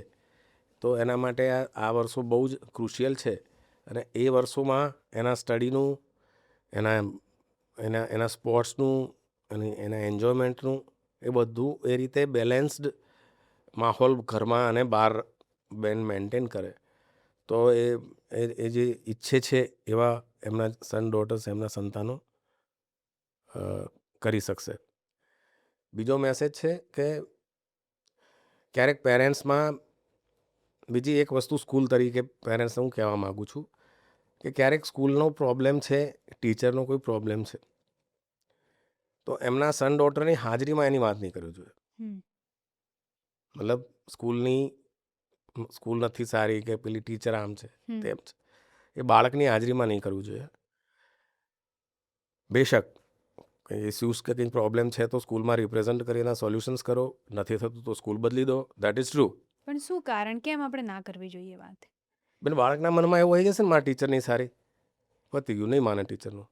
તો એના માટે આ વર્ષો બહુ જ ક્રુશિયલ છે અને એ વર્ષોમાં એના સ્ટડીનું, એના સ્પોર્ટ્સનું અને એના એન્જોયમેન્ટનું એ બધું એ રીતે બેલેન્સ્ડ માહોલ ઘરમાં અને બહાર બેન મેન્ટેન કરે તો એ જે ઈચ્છે છે એવા એમના સન ડોટર્સ, એમના સંતાનો કરી શકશે. બીજો મેસેજ છે કે ક્યારેક પેરેન્ટ્સમાં બીજી એક વસ્તુ સ્કૂલ તરીકે પેરેન્ટ્સને હું કહેવા માગું છું કે ક્યારેક સ્કૂલનો પ્રોબ્લેમ છે, ટીચરનો કોઈ પ્રોબ્લેમ છે તો એમના સન ડોટરની હાજરીમાં એની વાત નહીં કરવી જોઈએ. મતલબ સ્કૂલ નથી સારી કે પેલી ટીચર આમ છે તેમ છે, એ બાળકની હાજરીમાં નહીં કરવું જોઈએ. બેશક કંઈ ઇસ્યુઝ કે કંઈ પ્રોબ્લેમ છે તો સ્કૂલમાં રિપ્રેઝન્ટ કરીને સોલ્યુશન્સ કરો, નથી થતું તો સ્કૂલ બદલી દો, દેટ ઇઝ ટ્રુ. પણ શું કારણ, કેમ આપણે ના કરવી જોઈએ વાત? બેન બાળકના મનમાં એવું આવી જશે ને મારા ટીચર નહીં સારી, પતી ગયું, નહીં માને ટીચરનું,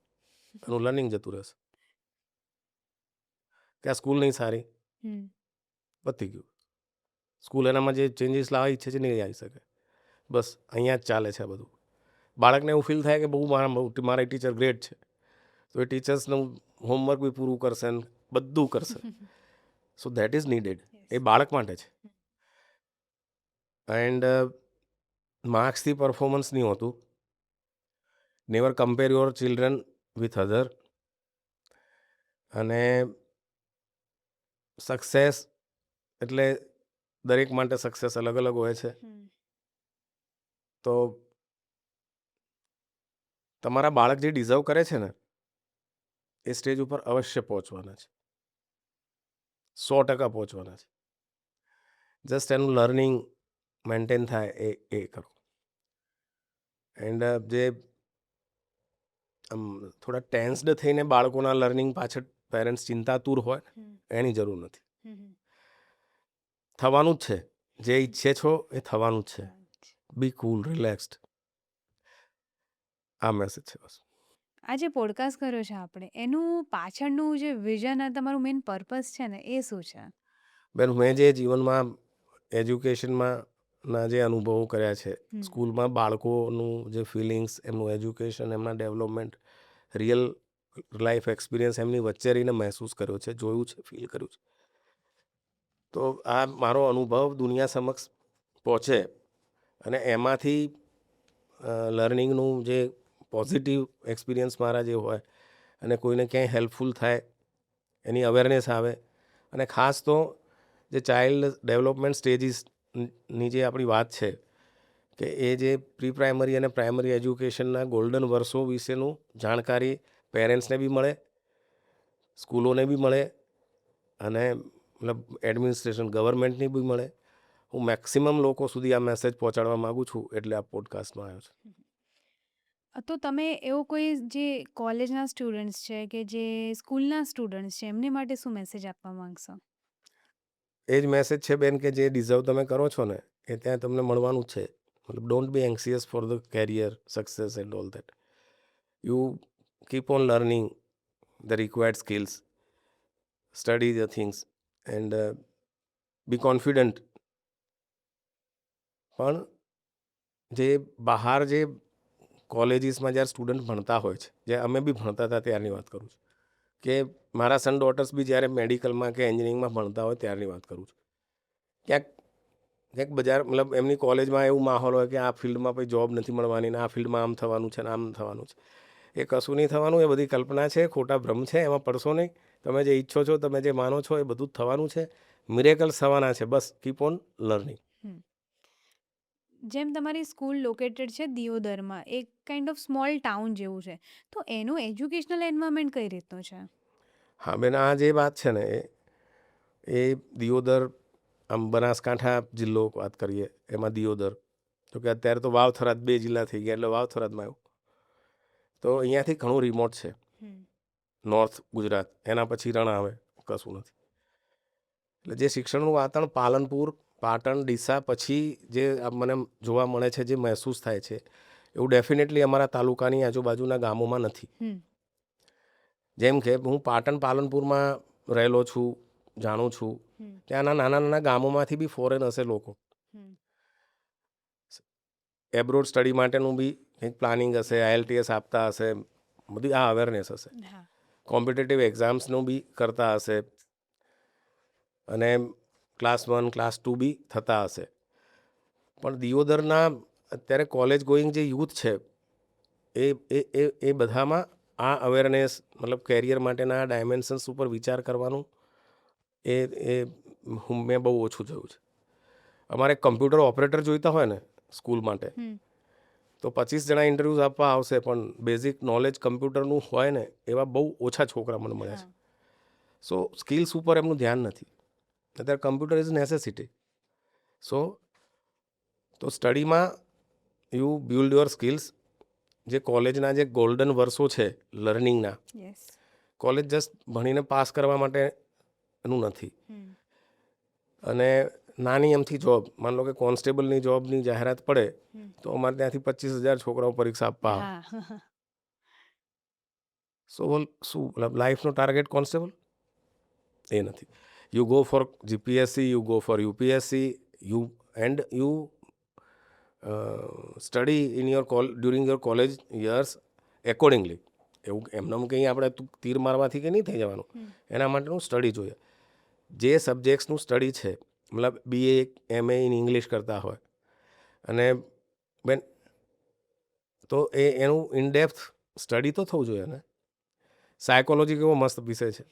એનું લર્નિંગ જતું રહેશે. કે આ સ્કૂલ નહીં સારી, પતી ગયું, સ્કૂલ એનામાં જે ચેન્જીસ લાવવા ઈચ્છે છે નહીં આવી શકે. બસ અહીંયા જ ચાલે છે બધું. બાળકને એવું ફીલ થાય કે બહુ મારા ટીચર ગ્રેટ છે તો એ ટીચર્સનું હોમવર્ક બી પૂરું કરશે ને બધું કરશે. So that is needed. એ બાળક માટે છે. એન્ડ માર્ક્સથી પરફોર્મન્સ નહીં હોતું. Never compare your children with other. અને સક્સેસ એટલે દરેક માટે સક્સેસ અલગ અલગ હોય છે. તો તમારા બાળક જે ડિઝર્વ કરે છે ને એ સ્ટેજ ઉપર અવશ્ય પહોંચવાના છે, 100% પહોંચવાના છે. જસ્ટ એનું લર્નિંગ મેન્ટેન થાય એ કરો. એન્ડ જે થોડા ટેન્સ્ડ થઈને બાળકોના લર્નિંગ પાછળ પેરેન્ટ્સ ચિંતાતુર હોય એની જરૂર નથી. થવાનું જ છે, જે ઈચ્છે છો એ થવાનું જ છે. બી કૂલ, રિલેક્સ્ડ. આ મેસેજ છે બસ. આ જે પોડકાસ્ટ કર્યો છે આપણે, એનું પાછળનું જે વિઝન અને તમારું મેઇન પર્પઝ છે ને એ શું છે? બેન મેં જે જીવનમાં એજ્યુકેશનમાં ના જે અનુભવો કર્યા છે, સ્કૂલમાં બાળકોનું જે ફિલિંગ્સ, એમનું એજ્યુકેશન, એમના ડેવલપમેન્ટ, રિયલ લાઈફ એક્સપિરિયન્સ એમની વચ્ચે રહીને મહેસૂસ કર્યો છે, જોયું છે, ફીલ કર્યું છે. તો આ મારો અનુભવ દુનિયા સમક્ષ પહોંચે અને એમાંથી લર્નિંગનું જે પોઝિટિવ એક્સપિરિયન્સ મારા જે હોય અને કોઈને ક્યાંય હેલ્પફુલ થાય એની અવેરનેસ આવે. અને ખાસ તો જે ચાઇલ્ડ ડેવલપમેન્ટ સ્ટેજીસ ની જે આપણી વાત છે કે એ જે પ્રી પ્રાઇમરી અને પ્રાઇમરી એજ્યુકેશનના ગોલ્ડન વર્ષો વિશેનું જાણકારી પેરેન્ટ્સને બી મળે, સ્કૂલોને બી મળે અને મતલબ એડમિનિસ્ટ્રેશન ગવર્મેન્ટની બી મળે. હું મેક્સિમમ લોકો સુધી આ મેસેજ પહોંચાડવા માગું છું, એટલે આ પોડકાસ્ટમાં આવ્યો છું. તો તમે એવો કોઈ જે કોલેજના સ્ટુડન્ટ્સ છે કે જે સ્કૂલના સ્ટુડન્ટ્સ છે એમની માટે શું મેસેજ આપવા માંગશો? એ જ મેસેજ છે બેન કે જે ડિઝર્વ તમે કરો છો ને એ ત્યાં તમને મળવાનું જ છે. મતલબ don't be anxious for the career success and all that. You keep on learning the required skills, study the things and be confident. પણ જે બહાર જે કોલેજીસમાં જ્યારે સ્ટુડન્ટ ભણતા હોય છે, જે અમે બી ભણતા હતા ત્યારની વાત કરું છું, કે મારા સન ડોટર્સ બી જ્યારે મેડિકલમાં કે એન્જિનિયરિંગમાં ભણતા હોય ત્યારની વાત કરું છું. ક્યાંક ક્યાંક બજાર મતલબ એમની કોલેજમાં એવું માહોલ હોય કે આ ફિલ્ડમાં પછી જોબ નથી મળવાની ને આ ફિલ્ડમાં આમ થવાનું છે ને આમ થવાનું છે. એ કશું નહીં થવાનું, એ બધી કલ્પના છે, ખોટા ભ્રમ છે, એમાં પડશો નહીં. તમે જે ઈચ્છો છો, તમે જે માનો છો એ બધું જ થવાનું છે. મિરેકલ્સ થવાના છે. બસ કીપ ઓન લર્નિંગ. હમ. જેમ તમારી સ્કૂલ લોકેટેડ છે દિયોદરમાં, એક કાઇન્ડ ઓફ સ્મોલ ટાઉન જેવું છે, તો એનું એજ્યુકેશનલ એન્વાયરમેન્ટ કઈ રીતનું છે? હા બેન, આ જે વાત છે ને એ દિયોદર, આમ બનાસકાંઠા જિલ્લો વાત કરીએ એમાં દિયોદર, તો કે અત્યારે તો વાવ થરાદ 2 જિલ્લા થઈ ગયા એટલે વાવ થરાદમાં આવ્યું. તો અહીંયાથી ઘણું રિમોટ છે હમ. નોર્થ ગુજરાત, એના પછી રણ આવે, કશું નથી. એટલે જે શિક્ષણનું વાતાવરણ પાલનપુર, પાટણ, ડીસા પછી જે મને જોવા મળે છે, જે મહેસૂસ થાય છે, એવું ડેફિનેટલી અમારા તાલુકાની આજુબાજુના ગામોમાં નથી. હમ. જેમ કે હું પાટણ પાલનપુરમાં રહેલો છું, જાણું છું, હમ. ત્યાંના નાના નાના ગામોમાંથી બી ફોરેન હશે લોકો, હમ. એબ્રોડ સ્ટડી માટેનું બી કંઈક પ્લાનિંગ હશે, IELTS આપતા હશે, બધી આ અવેરનેસ હશે, હા. કોમ્પિટેટિવ એક્ઝામ્સનું બી કરતા હશે અને ક્લાસ 1 ક્લાસ 2 બી થતા હશે. પણ દિયોદરના અત્યારે કોલેજ ગોઈંગ જે યુથ છે એ એ એ એ બધામાં આ અવેરનેસ, મતલબ કેરિયર માટેના ડાયમેન્શન્સ ઉપર વિચાર કરવાનું એ એ મેં બહુ ઓછું જોયું છે. અમારે કમ્પ્યુટર ઓપરેટર જોઈતા હોય ને સ્કૂલ માટે, હમ. તો 25 જણા ઇન્ટરવ્યૂઝ આપવા આવશે, પણ બેઝિક નોલેજ કમ્પ્યુટરનું હોય ને એવા બહુ ઓછા છોકરા મને મળ્યા છે. હા. સો સ્કિલ્સ ઉપર એમનું ધ્યાન નથી. અત્યારે કમ્પ્યુટર ઇઝ નેસેસિટી. સો તો સ્ટડીમાં યુ બિલ્ડ યોર સ્કિલ્સ. જે કોલેજના જે ગોલ્ડન વર્ષો છે લર્નિંગના, યસ. કોલેજ જસ્ટ ભણીને પાસ કરવા માટેનું નથી. હમ. અને નાની એમથી જોબ, માન લો કે કોન્સ્ટેબલની જોબની જાહેરાત પડે હમ. તો અમારે ત્યાંથી 25,000 છોકરાઓ પરીક્ષા આપવા આવે. હા. શું મતલબ લાઈફનો ટાર્ગેટ કોન્સ્ટેબલ એ નથી. You go for GPSC, you go for UPSC, you study in during your college years accordingly. એવું એમનેમ કંઈ આપણે તીર મારવાથી કે નહીં થઈ જવાનું. હમ. એના માટેનું સ્ટડી જોઈએ. જે સબ્જેક્ટ્સનું સ્ટડી છે, મતલબ BA MA ઇન ઇંગ્લિશ કરતા હોય અને બેન, તો એનું ઇનડેપ્થ સ્ટડી તો થવું જોઈએ ને. સાયકોલોજી કેવો મસ્ત વિષય છે,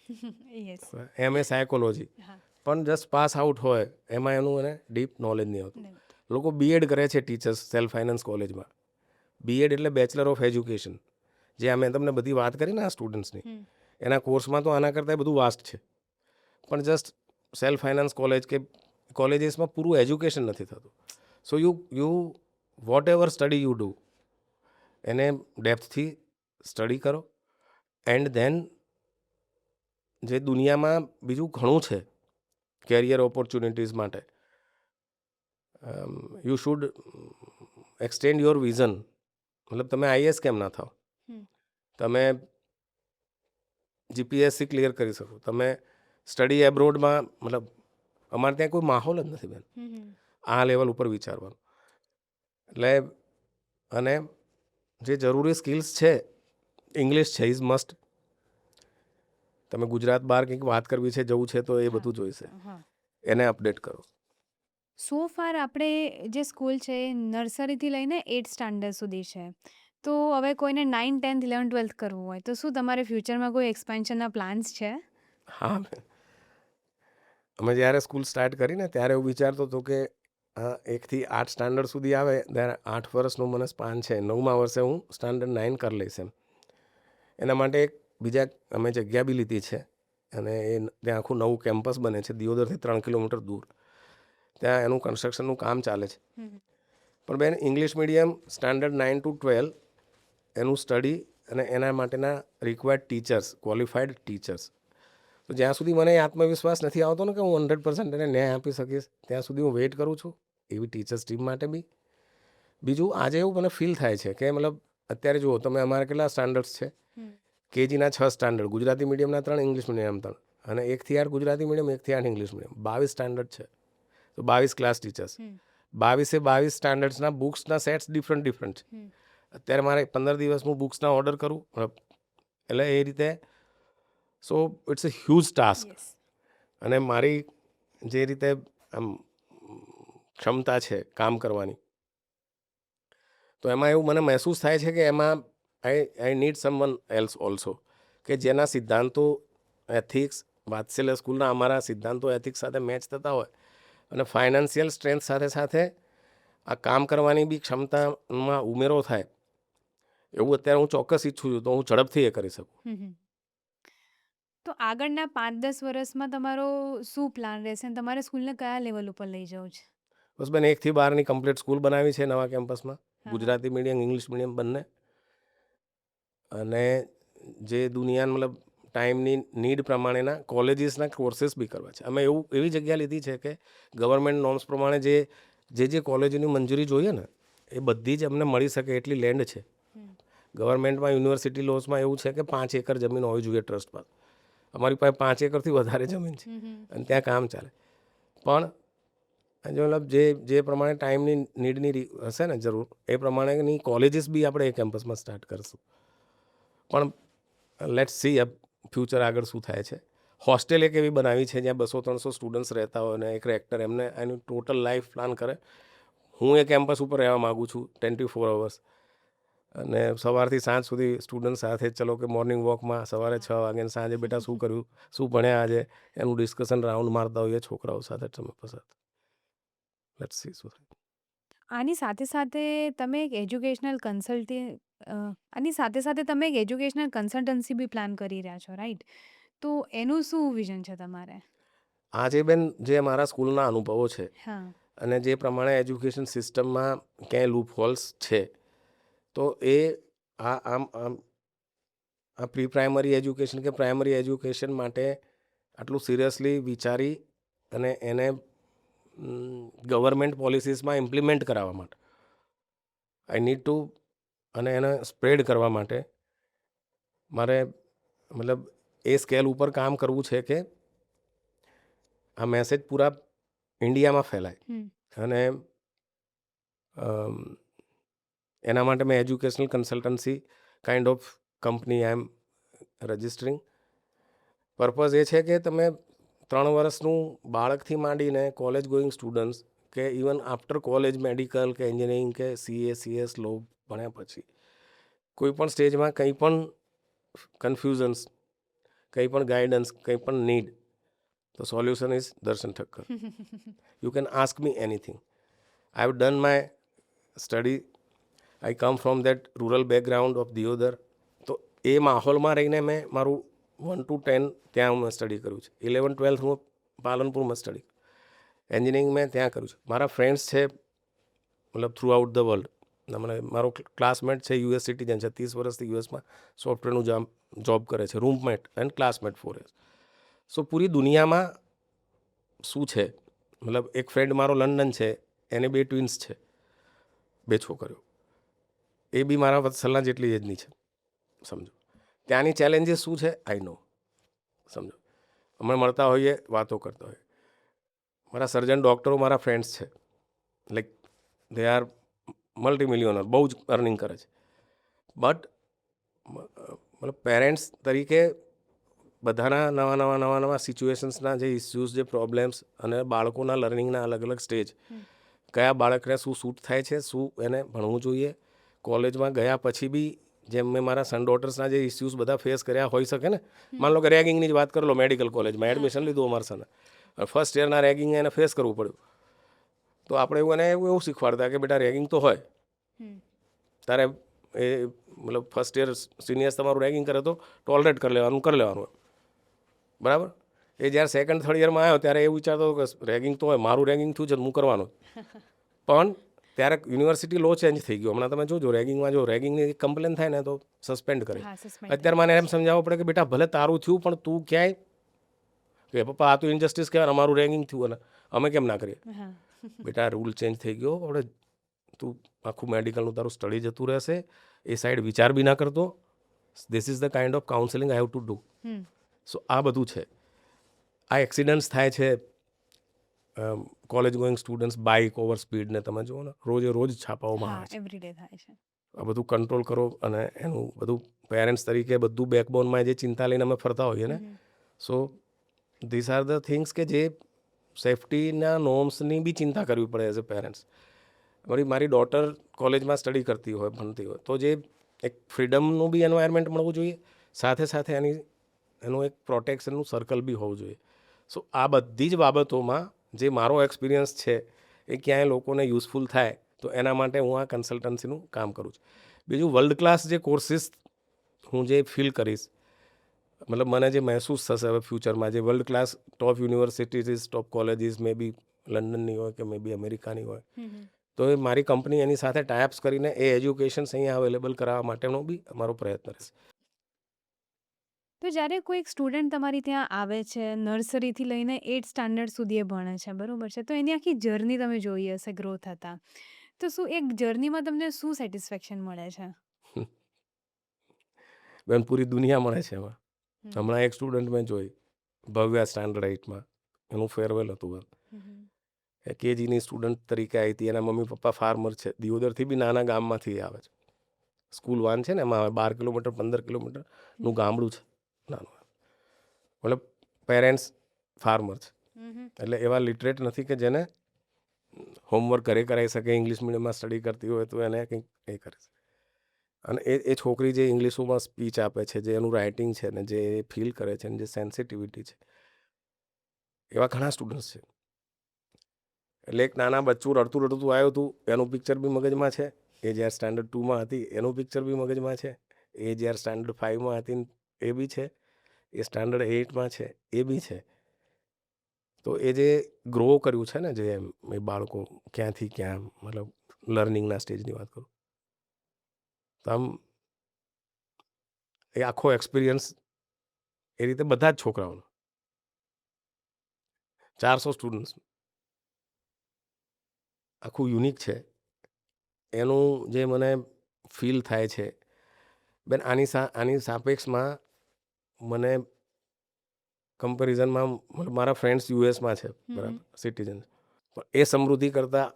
યસ. MA સાયકોલોજી, હા. પણ જસ્ટ પાસ આઉટ હોય એમાં એનું એને ડીપ નોલેજ નહીં હોતું. નહીં. લોકો B.Ed કરે છે ટીચર્સ સેલ્ફ ફાઇનાન્સ કોલેજમાં. B.Ed એટલે બેચલર ઓફ એજ્યુકેશન. જે અમે તમને બધી વાત કરી ને આ સ્ટુડન્ટ્સની, હમ. એના કોર્સમાં તો આના કરતાં બધું વાસ્ટ છે. પણ જસ્ટ સેલ્ફ ફાઇનાન્સ કોલેજ કે કોલેજીસમાં પૂરું એજ્યુકેશન નથી થતું. So you what ever study you do, એને ડેપ્થથી સ્ટડી કરો. એન્ડ ધેન જે દુનિયામાં બીજું ઘણું છે કેરિયર ઓપોર્ચ્યુનિટીઝ માટે, you should extend your vision. મતલબ તમે IAS કેમ ના થાઓ? હમ. તમે GPSC ક્લિયર કરી શકો, તમે સ્ટડી એબ્રોડમાં, મતલબ અમારે ત્યાં કોઈ માહોલ જ નથી બેન હમ. આ લેવલ ઉપર વિચારવાનું. એટલે અને જે જરૂરી સ્કિલ્સ છે, ઇંગ્લિશ છે ઇઝ મસ્ટ. તમે ગુજરાત બહાર કંઈક વાત કરવી છે, જવું છે, તો એ બધું જોઈશે. હા. એને અપડેટ કરો. સો ફાર આપણે જે સ્કૂલ છે એ નર્સરીથી લઈને 8th સ્ટાન્ડર્ડ સુધી છે. તો હવે કોઈને 9, 10th, 11th, 12th કરવું હોય તો શું તમારે ફ્યુચરમાં કોઈ એક્સપાન્શનના પ્લાન્સ છે? હા બેન, અમે જ્યારે સ્કૂલ સ્ટાર્ટ કરીને ત્યારે હું વિચારતો હતો કે 1થી 8 સ્ટાન્ડર્ડ સુધી આવે ત્યારે 8 વર્ષનું મને સ્પાન છે. 9મા વર્ષે હું સ્ટાન્ડર્ડ 9 કરી લઈશ એમ. એના માટે એક બીજા અમે જગ્યા બી લીધી છે અને ત્યાં આખું નવું કેમ્પસ બને છે દિયોદરથી 3 કિલોમીટર દૂર. ત્યાં એનું કન્સ્ટ્રક્શનનું કામ ચાલે છે. પણ બેન ઇંગ્લિશ મીડિયમ સ્ટાન્ડર્ડ 9 to 12 એનું સ્ટડી અને એના માટેના રિક્વાયર્ડ ટીચર્સ, ક્વોલિફાઈડ ટીચર્સ. તો જ્યાં સુધી મને એ આત્મવિશ્વાસ નથી આવતો ને કે હું 100% એને ન્યાય આપી શકીશ, ત્યાં સુધી હું વેઇટ કરું છું એવી ટીચર્સ ટીમ માટે બી. બીજું આજે એવું મને ફીલ થાય છે કે મતલબ અત્યારે જુઓ તમે, અમારા કેટલા સ્ટાન્ડર્ડ્સ છે? કેજીના 6 સ્ટાન્ડર્ડ, ગુજરાતી મીડિયમના 3, ઇંગ્લિશ મીડિયમ 3, અને 1થી 8 ગુજરાતી મીડિયમ, 1થી 8 ઇંગ્લિશ મીડિયમ, 22 સ્ટાન્ડર્ડ છે. તો 22 ક્લાસ ટીચર્સ, 22 સ્ટાન્ડર્ડ્સના બુક્સના સેટ્સ ડિફરન્ટ છે. અત્યારે મારે 15 દિવસનું બુક્સના ઓર્ડર કરું, એટલે એ રીતે. So it's a huge task. અને મારી જે રીતે આમ ક્ષમતા છે કામ કરવાની, તો એમાં એવું મને મહેસૂસ થાય છે કે એમાં I need someone else also, કે જેના સિદ્ધાંતો, એથિક્સ, વાત્સલ્ય સ્કૂલના અમારા સિદ્ધાંતો એથિક્સ સાથે મેચ થતા હોય અને ફાઇનાન્શિયલ સ્ટ્રેન્થ સાથે સાથે આ કામ કરવાની બી ક્ષમતામાં ઉમેરો થાય, એવું અત્યારે હું ચોક્કસ ઈચ્છું છું, તો હું ઝડપથી એ કરી શકું. તો આગળના 5-10 વર્ષમાં તમારો શું પ્લાન રહેશે અને તમારે સ્કૂલને કયા લેવલ ઉપર લઈ જવું છે? બસ બેન 1થી 12ની કમ્પ્લીટ સ્કૂલ બનાવી છે નવા કેમ્પસમાં, ગુજરાતી મીડિયમ, ઇંગ્લિશ મીડિયમ બંને. અને જે દુનિયા મતલબ ટાઈમની નીડ પ્રમાણેના કોલેજીસના કોર્सेस બી કરવા છે. અમે એવી જગ્યા લીધી છે કે ગવર્મેન્ટ નોર્મ્સ પ્રમાણે જે કોલેજોની મંજૂરી જોઈએ ને એ બધી જ અમને મળી શકે એટલી લેન્ડ છે. ગવર્મેન્ટમાં યુનિવર્સિટી લોઝમાં એવું છે કે 5 એકર જમીન હોવી જોઈએ ટ્રસ્ટ પાસે. અમારી પાસે 5 એકરથી વધારે જમીન છે અને ત્યાં કામ ચાલે. પણ જો મતલબ જે પ્રમાણે ટાઈમની નીડની હશે ને જરૂર, એ પ્રમાણેની કોલેજીસ બી આપણે એ કેમ્પસમાં સ્ટાર્ટ કરીશું. પણ લેટ્સ સી અબ ફ્યુચર આગળ શું થાય છે. હોસ્ટેલ એક એવી બનાવી છે જ્યાં 200-300 સ્ટુડન્ટ્સ રહેતા હોય અને એક રેક્ટર એમને એનું ટોટલ લાઈફ પ્લાન કરે. હું એ કેમ્પસ ઉપર રહેવા માગું છું 24 અવર્સ, અને સવારથી સાંજ સુધી સ્ટુડન્ટ સાથે, ચલો કે મોર્નિંગ વોકમાં સવારે 6 વાગે, સાંજે બેટા શું કર્યું, શું ભણ્યા આજે, એનું ડિસ્કશન રાઉન્ડ મારતા હોઈએ છોકરાઓ સાથે સમય પસાર. લેટ્સ સી શું થાય. આની સાથે સાથે તમે એક એજ્યુકેશનલ કન્સલ્ટન્સી બી પ્લાન કરી રહ્યા છો, રાઈટ? તો એનું શું વિઝન છે તમારે? આજે બેન જે મારા સ્કૂલના અનુભવો છે હા. અને જે પ્રમાણે એજ્યુકેશન સિસ્ટમમાં ક્યાંય લૂપ હોલ્સ છે, તો એ આ પ્રી પ્રાઇમરી એજ્યુકેશન કે પ્રાઇમરી એજ્યુકેશન માટે આટલું સિરિયસલી વિચારી અને એને ગવર્મેન્ટ પોલિસીસમાં ઇમ્પ્લિમેન્ટ કરાવવા માટે આઈ નીડ ટુ, અને એને સ્પ્રેડ કરવા માટે મારે મતલબ એ સ્કેલ ઉપર કામ કરવું છે કે આ મેસેજ પૂરા ઇન્ડિયામાં ફેલાય. અને એના માટે મેં educational consultancy kind of company I am registering. Purpose એ છે કે તમે 3 વર્ષનું બાળકથી માંડીને કોલેજ ગોઈંગ સ્ટુડન્ટ્સ, કે ઇવન આફ્ટર કોલેજ મેડિકલ કે એન્જિનિયરિંગ કે CA CS લો ભણ્યા પછી કોઈ પણ સ્ટેજમાં કંઈ પણ કન્ફ્યુઝન્સ, કંઈ પણ ગાઈડન્સ, કંઈ પણ નીડ, તો solution is Darshan Thakkar. You can ask me anything. I have done my study. I come from that rural background of Deodar. તો એ માહોલમાં રહીને મેં મારું 1 to 10 ત્યાં મેં સ્ટડી કર્યું છે. 11-12 હું પાલનપુરમાં સ્ટડી, એન્જિનિયરિંગ મેં ત્યાં કર્યું છે. મારા ફ્રેન્ડ્સ છે મતલબ થ્રુ આઉટ ધ વર્લ્ડ. મારો ક્લાસમેટ છે US સિટીઝન છે, 30 વર્ષથી USમાં સોફ્ટવેરનું જોબ કરે છે, રૂમમેટ એન્ડ ક્લાસમેટ 4 years. સો પૂરી દુનિયામાં શું છે, મતલબ એક ફ્રેન્ડ મારો લંડન છે, એને 2 ટ્વિન્સ છે, 2 છોકરીઓ, એ બી મારા વત્સલના જેટલી એજની છે, સમજો. ત્યાંની ચેલેન્જીસ શું છે આઈ નો, સમજો. અમે મળતા હોઈએ, વાતો કરતા હોઈએ. મારા સર્જન ડૉક્ટરો મારા ફ્રેન્ડ્સ છે, like they are multi millionaire, બહુ જ અર્નિંગ કરે છે. બટ મતલબ પેરેન્ટ્સ તરીકે બધાના નવા સિચ્યુએશન્સના જે ઇસ્યુઝ, જે પ્રોબ્લેમ્સ અને બાળકોના લર્નિંગના અલગ અલગ સ્ટેજ, કયા બાળકને શું સૂટ થાય છે, શું એને ભણવું જોઈએ, કોલેજમાં ગયા પછી બી જેમ મેં મારા સન ડોટર્સના જે ઇસ્યુઝ બધા ફેસ કર્યા હોઈ શકે ને. માન લો કે રેગિંગની જ વાત કરી લો, મેડિકલ કોલેજમાં એડમિશન લીધું અમારા સને, ફર્સ્ટ યરના રેગિંગ એને ફેસ કરવું પડ્યું. તો આપણે એવું શીખવાડતા કે બેટા રેગિંગ તો હોય, તારે એ મતલબ ફર્સ્ટ યર સિનિયર્સ તમારું રેગિંગ કરે તો ટોલરેટ કરી લેવાનું બરાબર. એ જ્યારે સેકન્ડ થર્ડ યરમાં આવ્યો ત્યારે એવું વિચારતો કે રેગિંગ તો હોય, મારું રેગિંગ થયું છે હું કરવાનું. પણ ત્યારે યુનિવર્સિટી લો ચેન્જ થઈ ગયો. હમણાં તમે જોજો રેગિંગમાં જો રેગિંગની કમ્પ્લેન થાય ને તો સસ્પેન્ડ કરે. અત્યારે મને એમ સમજાવવું પડે કે બેટા ભલે તારું થયું પણ તું ક્યાંય કે પપ્પા આ તો ઇનજસ્ટિસ કહેવાય, અમારું રેગિંગ થયું અને અમે કેમ ના કરીએ. બેટા રૂલ ચેન્જ થઈ ગયો, આપણે તું આખું મેડિકલનું તારું સ્ટડી જતું રહેશે, એ સાઈડ વિચાર બી ના કરતો. This is the kind of counselling I have to do. So આ બધું છે. આ એક્સિડન્ટ્સ થાય છે, college going students bike over speed ને તમે જુઓ ને રોજ છાપાઓમાં આવે છે. એવરીડે થાય છે. આ બધું કંટ્રોલ કરો અને એનું બધું પેરેન્ટ્સ તરીકે બધું બેકબોનમાં જે ચિંતા લઈને અમે ફરતા હોઈએ ને, so this are the things કે જે સેફટીના નોર્મ્સની બી ચિંતા કરવી પડે એઝ અ પેરેન્ટ્સ. મારી ડોટર કોલેજમાં સ્ટડી કરતી હોય, ભણતી હોય, તો જે એક ફ્રીડમનું બી એન્વાયરમેન્ટ મળવું જોઈએ, સાથે સાથે એનું એક પ્રોટેક્શનનું સર્કલ બી હોવું જોઈએ. સો આ બધી જ બાબતોમાં જે મારો એક્સપિરિયન્સ છે એ ક્યાંય લોકોને યુઝફુલ થાય તો એના માટે હું આ કન્સલ્ટન્સીનું કામ કરું છું. બીજું વર્લ્ડ ક્લાસ જે કોર્સિસ હું જે ફીલ કરીશ, મતલબ મને જે મહેસૂસ થશે હવે ફ્યુચરમાં, જે વર્લ્ડ ક્લાસ ટોપ યુનિવર્સિટીઝ, ટોપ કોલેજીસ, મે બી લંડનની હોય કે મે બી અમેરિકાની હોય, તો એ મારી કંપની એની સાથે ટાઈપ્સ કરીને એ એજ્યુકેશન્સ અહીંયા અવેલેબલ કરાવવા માટેનો બી અમારો પ્રયત્ન રહેશે. તો જ્યારે કોઈ સ્ટુડન્ટ તમારી ત્યાં આવે છે, નર્સરીથી લઈને 8th સ્ટાન્ડર્ડ સુધી એ ભણે છે, બરોબર છે, તો એની આખી જર્ની તમે જોઈ હશે ગ્રો થતા. તો શું એક જર્નીમાં તમને શું સેટિસ્ફેક્શન મળે છે? બેન પૂરી દુનિયા મળે છે એમાં. હમણાં એક સ્ટુડન્ટ મેં જોઈ, ભવ્યા સ્ટાન્ડર્ડ 8માં, એનું ફેરવેલ હતું. એ કેજીની સ્ટુડન્ટ તરીકે આવી હતી. એના મમ્મી પપ્પા ફાર્મર છે, દિયોદરથી બી નાના ગામમાંથી આવે છે. સ્કૂલ વાન છે ને એમાં 12 કિલોમીટર 15 કિલોમીટરનું ગામડું છે નાનું. મતલબ પેરેન્ટ્સ ફાર્મર છે, એટલે એવા લિટરેટ નથી કે જેને હોમવર્ક ઘરે કરાવી શકે, ઇંગ્લિશ મીડિયમમાં સ્ટડી કરતી હોય તો એને કંઈક એ કરે છે. અને એ છોકરી જે ઇંગ્લિશોમાં સ્પીચ આપે છે, જે એનું રાઇટિંગ છે ને, જે એ ફીલ કરે છે ને, જે સેન્સિટિવિટી છે, એવા ઘણા સ્ટુડન્ટ્સ છે. એટલે એક નાના બચ્ચું રડતું આવ્યું હતું, એનું પિક્ચર બી મગજમાં છે. એ જ્યારે સ્ટાન્ડર્ડ 2માં હતી એનું પિક્ચર બી મગજમાં છે. એ જ્યારે સ્ટાન્ડર્ડ 5માં હતી એ બી છે. એ સ્ટાન્ડર્ડ 8માં છે એ બી છે. તો એ જે ગ્રો કર્યું છે ને, જે એ બાળકો ક્યાંથી ક્યાં, મતલબ લર્નિંગના સ્ટેજની વાત કરું તો આમ એ આખો એક્સપિરિયન્સ એ રીતે બધા જ છોકરાઓનો 400 સ્ટુડન્ટ્સ આખું યુનિક છે. એનું જે મને ફીલ થાય છે બેન, આની સાપેક્ષમાં મને કમ્પેરિઝનમાં મતલબ મારા ફ્રેન્ડ્સ યુએસમાં છે, બરાબર, સિટીઝન, પણ એ સમૃદ્ધિ કરતાં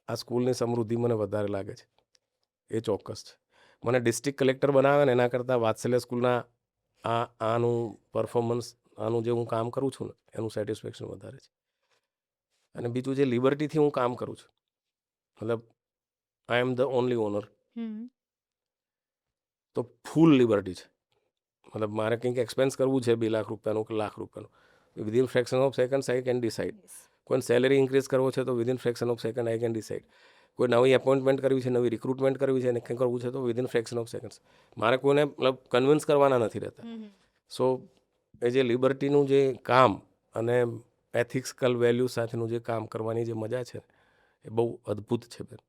આ સ્કૂલની સમૃદ્ધિ મને વધારે લાગે છે. એ ચોક્કસ છે. મને ડિસ્ટ્રિક્ટ કલેક્ટર બનાવે ને એના કરતાં વાત્સલ્ય સ્કૂલના આનું પરફોર્મન્સ, આનું જે હું કામ કરું છું ને એનું સેટિસ્ફેક્શન વધારે છે. અને બીજું જે લિબર્ટીથી હું કામ કરું છું, મતલબ આઈ એમ ધ ઓનલી ઓનર, તો ફૂલ લિબર્ટી છે. મતલબ મારે કંઈક એક્સપેન્સ કરવું છે 2 લાખ રૂપિયાનું કે લાખ રૂપિયાનું, within fraction of seconds I can decide. કોઈને સેલેરી ઇન્ક્રીઝ કરવો છે તો within fraction of second I can decide. કોઈ નવી એપોઇન્ટમેન્ટ કરવી છે, નવી રિક્રુટમેન્ટ કરવી છે, અને કંઈ કરવું છે તો વિધિન ફ્રેક્શન ઓફ સેકન્ડ્સ. મારે કોઈને મતલબ કન્વિન્સ કરવાના નથી રહેતા. સો એ જે લિબર્ટીનું જે કામ અને એથિક્સકલ વેલ્યુ સાથેનું જે કામ કરવાની જે મજા છે એ બહુ અદ્ભુત છે બેન.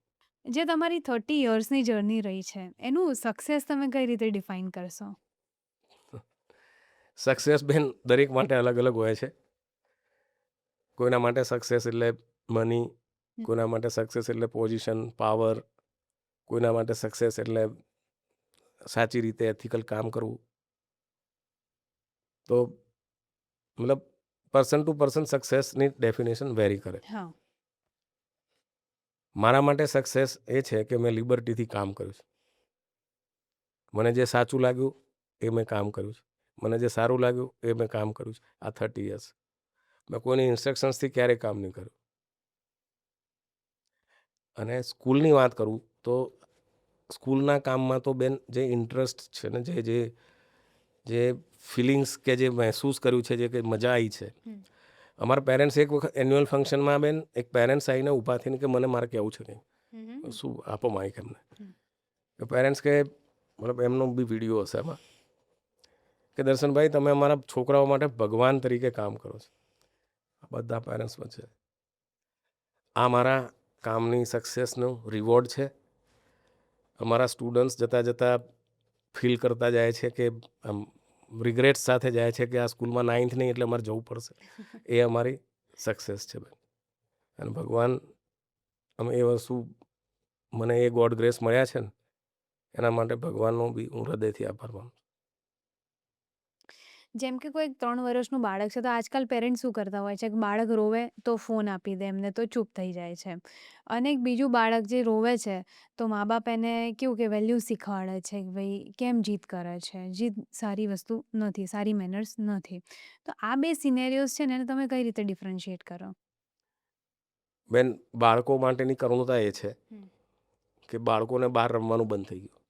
જે તમારી 30 યર્સની જર્ની રહી છે, એનું સક્સેસ તમે કઈ રીતે ડિફાઇન કરશો? સક્સેસ બેન દરેક માટે અલગ અલગ હોય છે. કોઈના માટે સક્સેસ એટલે મની, કોઈના માટે સક્સેસ એટલે પોઝિશન, પાવર, કોઈના માટે સક્સેસ એટલે સાચી રીતે એથિકલ કામ કરવું. તો મતલબ પર્સન ટુ પર્સન સક્સેસની ડેફિનેશન વેરી કરે. મારા માટે સક્સેસ એ છે કે મેં લિબર્ટીથી કામ કર્યું છે. મને જે સાચું લાગ્યું એ મેં કામ કર્યું છે. મને જે સારું લાગ્યું એ મેં કામ કર્યું છે. આ 30 યર્સ મેં કોઈની ઇન્સ્ટ્રક્શન્સથી ક્યારેય કામ નહીં કર્યું. અને સ્કૂલની વાત કરું તો સ્કૂલના કામમાં તો બેન જે ઇન્ટરેસ્ટ છે ને, જે ફિલિંગ્સ કે જે મહેસૂસ કર્યું છે, જે કંઈ મજા આવી છે, અમારા પેરેન્ટ્સ એક વખત એન્યુઅલ ફંક્શનમાં બેન એક પેરેન્ટ્સ આવીને ઊભા થઈને કે મને મારે કહેવું છે કંઈ, શું આપો માઇક એમને. તો પેરેન્ટ્સ કે મતલબ એમનો બી વિડીયો હશે એમાં કે દર્શનભાઈ તમે અમારા છોકરાઓ માટે ભગવાન તરીકે કામ કરો છો. આ બધા પેરેન્ટ્સ વચ્ચે આ મારા કામની સક્સેસનું રિવોર્ડ છે. અમારા સ્ટુડન્ટ્સ જતાં જતાં ફીલ કરતા જાય છે કે આમ રિગ્રેટ્સ સાથે જાય છે કે આ સ્કૂલમાં 9th નહીં એટલે અમારે જવું પડશે. એ અમારી સક્સેસ છે બેન. અને ભગવાન અમે એ વસ્તુ મને એ ગોડ ગ્રેસ મળ્યા છે ને એના માટે ભગવાનનો બી હું હૃદયથી આભાર માનું. જેમ કે કોઈ 3 વર્ષનું બાળક છે, તો આજકાલ પેરેન્ટ્સ શું કરતા હોય છે કે બાળક રોવે તો ફોન આપી દે એમને તો ચૂપ થઈ જાય છે. અને એક બીજું બાળક જે રોવે છે તો મા-બાપ એને કેવું કે વેલ્યુ શીખવાડે છે કે ભાઈ કેમ જીદ કરે છે. જીદ સારી વસ્તુ નથી, સારી મેનર્સ નથી. તો આ 2 સિનેરિયોઝ છે ને એને તમે કઈ રીતે ડિફરન્શિએટ કરો? બેન બાળકો માટેની કરુણતા એ છે કે બાળકોને બહાર રમવાનું બંધ થઈ ગયું.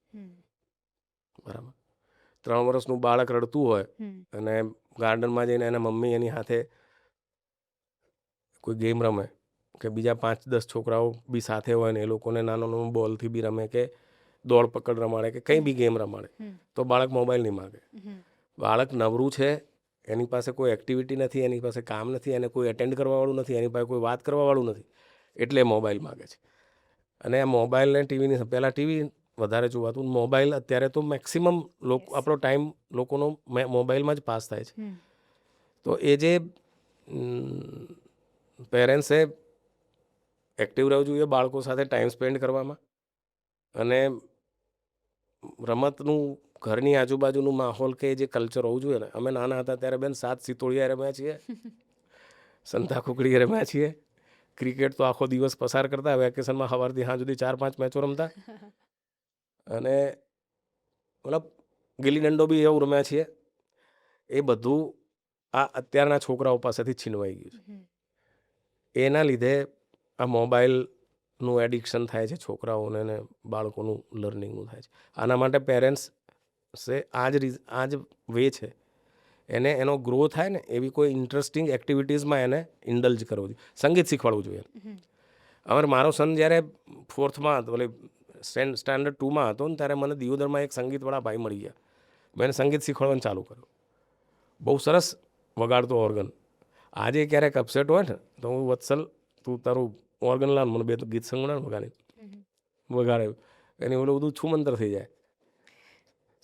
બરાબર. 3 વર્ષનું બાળક રડતું હોય અને ગાર્ડનમાં જઈને એના મમ્મી એની હાથે કોઈ ગેમ રમે કે બીજા 5-10 છોકરાઓ બી સાથે હોય ને એ લોકોને નાનો નાનો બોલથી બી રમે કે દોડ પકડ રમાડે કે કંઈ બી ગેમ રમાડે તો બાળક મોબાઈલ નહીં માગે. બાળક નવરું છે, એની પાસે કોઈ એક્ટિવિટી નથી, એની પાસે કામ નથી, એને કોઈ અટેન્ડ કરવાવાળું નથી, એની પાસે કોઈ વાત કરવાવાળું નથી, એટલે મોબાઈલ માગે છે. અને આ મોબાઈલ ને ટીવીની પહેલાં ટીવી વધારે જોવાતું, મોબાઈલ અત્યારે તો મેક્સિમમ આપણો ટાઈમ લોકોનો મોબાઈલમાં જ પાસ થાય છે. તો એ જે પેરેન્ટ્સે એક્ટિવ રહેવું જોઈએ બાળકો સાથે ટાઈમ સ્પેન્ડ કરવામાં. અને રમતનું ઘરની આજુબાજુનું માહોલ કે જે કલ્ચર હોવું જોઈએ ને, અમે નાના હતા ત્યારે બેન 7 સિત્તોડિયા રમ્યા છીએ, સંતા કુકડી રમ્યા છીએ, ક્રિકેટ તો આખો દિવસ પસાર કરતા, વેકેશનમાં સવારથી સાંજ સુધી 4-5 મેચો રમતા. અને મતલબ ગિલ્લી દંડો બી એવું રમ્યા છીએ. એ બધું આ અત્યારના છોકરાઓ પાસેથી છીનવાઈ ગયું છે. એના લીધે આ મોબાઈલનું એડિક્શન થાય છે છોકરાઓને ને બાળકોનું લર્નિંગનું થાય છે. આના માટે પેરેન્ટ્સે આ જ વે છે એને એનો ગ્રો થાય ને એવી કોઈ ઇન્ટરેસ્ટિંગ એક્ટિવિટીઝમાં એને ઇન્ડલ્જ કરવો જોઈએ. સંગીત શીખવાડવું જોઈએ. હવે મારો સન જ્યારે 4થમાં હતો, એટલે સ્ટાન્ડર્ડ 2માં હતો ને ત્યારે મને દિયોદરમાં એક સંગીતવાળા ભાઈ મળી ગયા. મેં એને સંગીત શીખવાડવાનું ચાલુ કર્યું. બહુ સરસ વગાડતો ઓર્ગન. આજે ક્યારેક અપસેટ હોય ને તો હું વત્સલ તું તારું ઓર્ગન લાવ, મને 2 ગીત સંગણાને વગાડે એની ઓલું બધું છુમંતર થઈ જાય.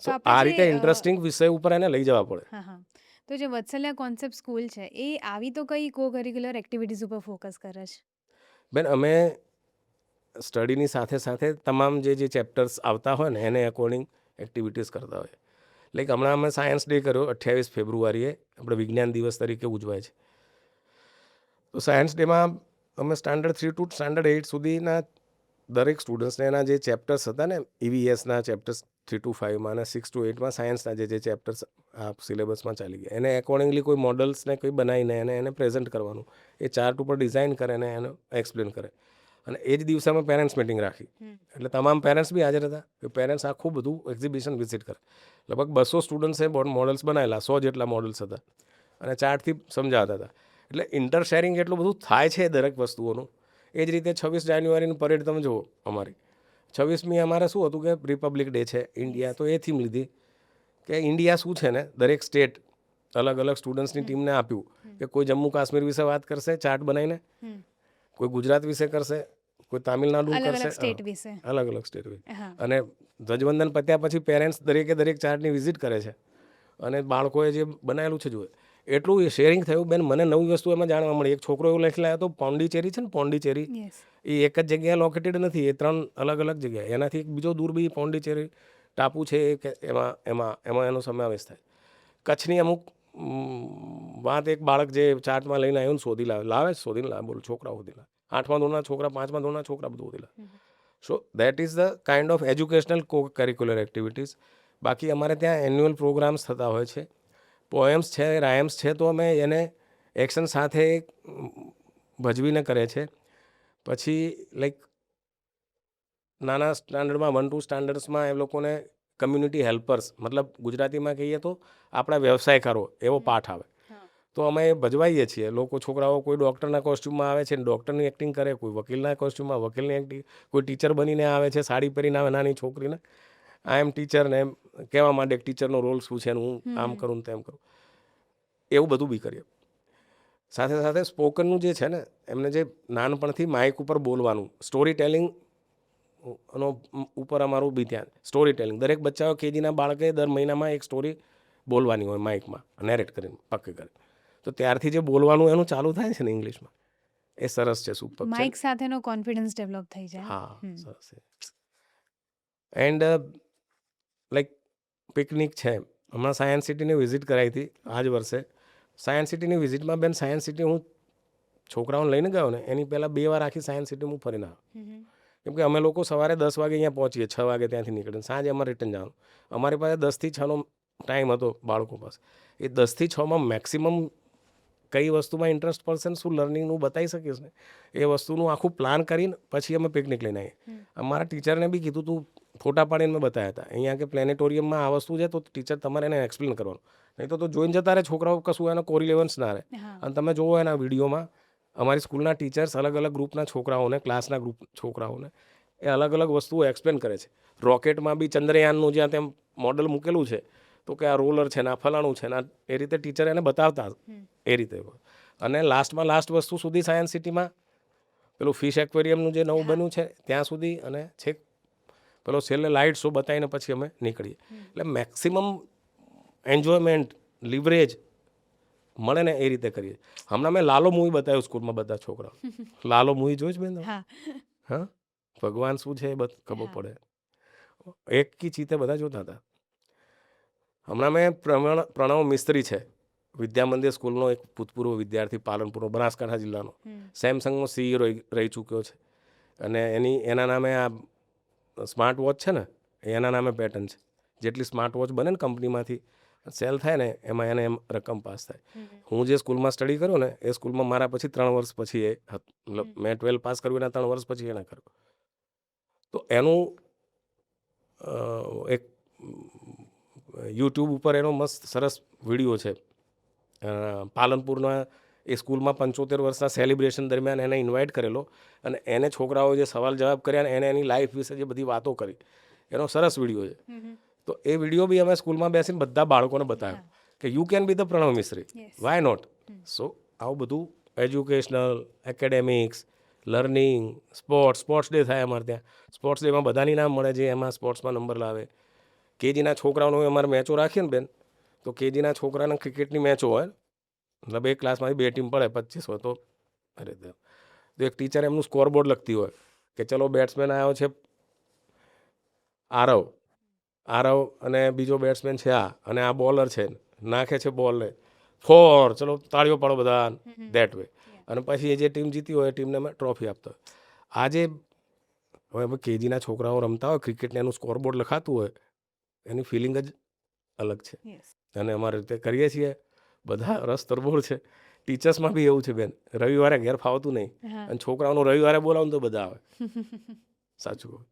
તો આ આપણે રીતે જે ઇન્ટરેસ્ટિંગ વિષય ઉપર એને લઈ જવા પડે. તો જે વત્સલ્યા કોન્સેપ્ટ સ્કૂલ છે એ આવી તો કઈ કો કરિક્યુલર એક્ટિવિટીઝ ઉપર ફોકસ કરે છે? બેન અમે સ્ટડીની સાથે સાથે તમામ જે ચેપ્ટર્સ આવતા હોય ને એને અકોર્ડિંગ એક્ટિવિટીઝ કરતા હોય. લાઈક હમણાં અમે સાયન્સ ડે કર્યો 28 ફેબ્રુઆરીએ, આપણે વિજ્ઞાન દિવસ તરીકે ઉજવાય છે. તો સાયન્સ ડેમાં અમે સ્ટાન્ડર્ડ 3 ટુ સ્ટાન્ડર્ડ 8 સુધીના દરેક સ્ટુડન્ટ્સને એના જે ચેપ્ટર્સ હતા ને, EVSના ચેપ્ટર્સ 3 to 5માં અને 6 to 8માં સાયન્સના જે ચેપ્ટર્સ આ સિલેબસમાં ચાલી ગયા, એને એકોર્ડિંગલી કોઈ મોડલ્સને કોઈ બનાવીને એને પ્રેઝન્ટ કરવાનું, એ ચાર્ટ ઉપર ડિઝાઇન કરે ને એને એક્સપ્લેન કરે. અને એ જ દિવસે અમે પેરેન્ટ્સ મિટિંગ રાખી, એટલે તમામ પેરેન્ટ્સ બી હાજર હતા. કે પેરેન્ટ્સ આખું બધું એક્ઝિબિશન વિઝિટ કરે. લગભગ 200 સ્ટુડન્ટ્સે મોડલ્સ બનાવેલા, 100 જેટલા મોડલ્સ હતા અને ચાર્ટથી સમજાવતા હતા. એટલે ઇન્ટર શેરિંગ એટલું બધું થાય છે દરેક વસ્તુઓનું. એ જ રીતે 26 જાન્યુઆરીની પરેડ તમે જુઓ અમારી. 26મી અમારે શું હતું કે રિપબ્લિક ડે છે ઇન્ડિયા, તો એ થીમ લીધી કે ઇન્ડિયા શું છે ને દરેક સ્ટેટ અલગ અલગ સ્ટુડન્ટ્સની ટીમને આપ્યું કે કોઈ જમ્મુ કાશ્મીર વિશે વાત કરશે ચાર્ટ બનાવીને, કોઈ ગુજરાત વિશે કરશે, કોઈ તામિલનાડુ કરશે, અલગ અલગ સ્ટેટ વિશે. અને ધ્વજવંદન પત્યા પછી પેરેન્ટ્સ દરેક ચાર્ટની વિઝિટ કરે છે અને બાળકોએ જે બનાવેલું છે જુએ. એટલું શેરિંગ થયું બેન. મને નવી વસ્તુ એમાં જાણવા મળી. એક છોકરો એવું લખી લાવ્યો તો પોંડિચેરી છે ને, પોંડિચેરી એ એક જ જગ્યાએ લોકેટેડ નથી, એ 3 અલગ અલગ જગ્યાએ. એનાથી એક બીજો દૂર બી પોંડિચેરી ટાપુ છે એમાં એનો સમાવેશ થાય. કચ્છની અમુક વાત એક બાળક જે ચાર્ટમાં લઈને આવ્યું ને શોધીને લાવે બોલો, છોકરા શોધી લાવે, 8મા ધોરણના છોકરા, 5મા ધોરણના છોકરા બધું શોધી લાવે. સો that is the kind of educational કો કરિક્યુલર એક્ટિવિટીઝ. બાકી અમારે ત્યાં એન્યુઅલ પ્રોગ્રામ્સ થતા હોય છે, પોએમ્સ છે, રાયમ્સ છે, તો અમે એને એક્શન સાથે ભજવીને કરે છે. પછી લાઈક નાના સ્ટાન્ડર્ડમાં 1 to સ્ટાન્ડર્ડ્સમાં એ લોકોને કમ્યુનિટી હેલ્પર્સ, મતલબ ગુજરાતીમાં કહીએ તો આપણા વ્યવસાયકારો એવો પાઠ આવે. તો અમે ભજવાઈએ છીએ. લોકો છોકરાઓ કોઈ ડૉક્ટરના કોસ્ટ્યુમમાં આવે છે ને ડૉક્ટરની એક્ટિંગ કરે, કોઈ વકીલના કોસ્ટ્યુમમાં વકીલની એક્ટિંગ, કોઈ ટીચર બનીને આવે છે સાડી પહેરીને આવે નાની છોકરીને આઈ એમ ટીચર ને એમ કહેવા માંડે ટીચરનો રોલ શું છે ને હું આમ કરું ને તેમ કરું, એવું બધું બી કરીએ. સાથે સાથે સ્પોકનનું જે છે ને એમને જે નાનપણથી માઇક ઉપર બોલવાનું, સ્ટોરી ટેલિંગ નો ઉપર અમારું બી ધ્યાન. સ્ટોરી ટેલિંગ દરેક બચ્ચાઓ કેજીના બાળકે દર મહિનામાં એક સ્ટોરી બોલવાની હોય માઇકમાં નેરેટ કરીને પક્કે કરે. તો ત્યારથી જે બોલવાનું એનું ચાલુ થાય છે ને ઇંગ્લિશમાં, એ સરસ છે, સુપર છે. માઇક સાથેનો કોન્ફિડન્સ ડેવલપ થઈ જાય. હા સરસ છે. એન્ડ લાઈક પિકનિક છે, હમણાં સાયન્સ સિટીની વિઝિટ કરાવી હતી આ જ વર્ષે. સાયન્સ સિટીની વિઝિટમાં બેન સાયન્સ સિટી હું છોકરાઓને લઈને ગયો ને એની પહેલાં 2 વાર આખી સાયન્સ સિટી હું ફરીને આવ્યો. કેમ કે અમે લોકો સવારે 10 વાગે અહીંયા પહોંચીએ, 6 વાગે ત્યાંથી નીકળીને સાંજે અમારે રિટર્ન જવાનું. અમારી પાસે 10 થી 6નો ટાઈમ હતો બાળકો પાસે. એ 10 થી 6માં મેક્સિમમ કઈ વસ્તુમાં ઇન્ટરેસ્ટ પડશે ને શું લર્નિંગનું બતાવી શકીશ ને એ વસ્તુનું આખું પ્લાન કરીને પછી અમે પિકનિક લઈને આવીએ. અમારા ટીચરને બી કીધું તું ફોટા પાડીને મેં બતાવ્યા હતા અહીંયા કે પ્લેનેટોરિયમમાં આ વસ્તુ છે તો ટીચર તમારે એને એક્સપ્લેન કરવાનું, નહીં તો જોઈને જતા રહે છોકરાઓ, કશું એનો કોરિલેવન્સ ના રહે. અને તમે જુઓ એના વિડીયોમાં અમારી સ્કૂલના ટીચર્સ અલગ અલગ ગ્રુપના છોકરાઓને, ક્લાસના ગ્રુપ છોકરાઓને એ અલગ અલગ વસ્તુઓ એક્સપ્લેન કરે છે. રોકેટમાં બી ચંદ્રયાનનું જ્યાં તેમ મોડલ મૂકેલું છે તો કે આ રોલર છે ને આ ફલાણું છે ને એ રીતે ટીચર એને બતાવતા એ રીતે. અને લાસ્ટમાં લાસ્ટ વસ્તુ સુધી સાયન્સ સિટીમાં પેલું ફિશ એક્વેરિયમનું જે નવું બન્યું છે ત્યાં સુધી અને છેક પેલો છેલ્લે લાઇટ શો બતાવીને પછી અમે નીકળીએ. એટલે મેક્સિમમ એન્જોયમેન્ટ લિવરેજ મળે ને એ રીતે કરીએ. હમણાં મેં લાલો મૂવી બતાવ્યું સ્કૂલમાં બધા છોકરાઓ. લાલો મૂવી જોઈ જ બેન? હા, ભગવાન શું છે એ ખબર પડે. એક કી ચીતે બધા જોતા હતા. હમણાં મેં પ્રણવ મિસ્ત્રી છે, વિદ્યા મંદિર સ્કૂલનો એક ભૂતપૂર્વ વિદ્યાર્થી, પાલનપુરનો, બનાસકાંઠા જિલ્લાનો, સેમસંગનો CEO રહી ચૂક્યો છે. અને એના નામે આ સ્માર્ટ વોચ છે ને એના નામે પેટર્ન છે. જેટલી સ્માર્ટ વોચ બને ને કંપનીમાંથી સેલ થાય ને એમાં એને એમ રકમ પાસ થાય. હું જે સ્કૂલમાં સ્ટડી કર્યો ને એ સ્કૂલમાં મારા પછી 3 વર્ષ પછી એ મેં 12 પાસ કર્યું એના 3 વર્ષ પછી એને કર્યું. તો એનું એક યુટ્યુબ ઉપર એનો મસ્ત સરસ વિડીયો છે. પાલનપુરના એ સ્કૂલમાં 75 વર્ષના સેલિબ્રેશન દરમિયાન એને ઇન્વાઇટ કરેલો અને એને છોકરાઓ જે સવાલ જવાબ કર્યા એને એની લાઈફ વિશે જે બધી વાતો કરી, એનો સરસ વિડીયો છે. તો એ વિડીયો બી અમે સ્કૂલમાં બેસીને બધા બાળકોને બતાવ્યો કે you can be the Pranav Mistry, why not. So આવું બધું educational, academics, learning, sports day થાય અમારે ત્યાં. સ્પોર્ટ્સ ડેમાં બધાની નામ મળે જે એમાં સ્પોર્ટ્સમાં નંબર લાવે. કેજીના છોકરાઓનો અમારે મેચો રાખીએ ને બેન, તો કેજીના છોકરાના ક્રિકેટની મેચો હોય, મતલબ એક ક્લાસમાંથી 2 ટીમ પડે 25 હોય તો અરે તો એક ટીચર એમનું સ્કોરબોર્ડ લખતી હોય કે ચલો બેટ્સમેન આવ્યો છે આરવ અને બીજો બેટ્સમેન છે આ, અને આ બોલર છે નાખે છે બોલને 4, ચલો તાળીઓ પાડો બધા, દેટ વે. અને પછી એ જે ટીમ જીતી હોય એ ટીમને અમે ટ્રોફી આપતા હોય. આજે હવે કેજીના છોકરાઓ રમતા હોય ક્રિકેટને એનું સ્કોરબોર્ડ લખાતું હોય એની ફિલિંગ જ અલગ છે. અને અમારે રીતે કરીએ છીએ, બધા રસ તરબોળ છે. ટીચર્સમાં બી એવું છે બેન, રવિવારે ઘેર ફાવતું નહીં અને છોકરાઓનું રવિવારે બોલાવું તો બધા આવે. સાચું.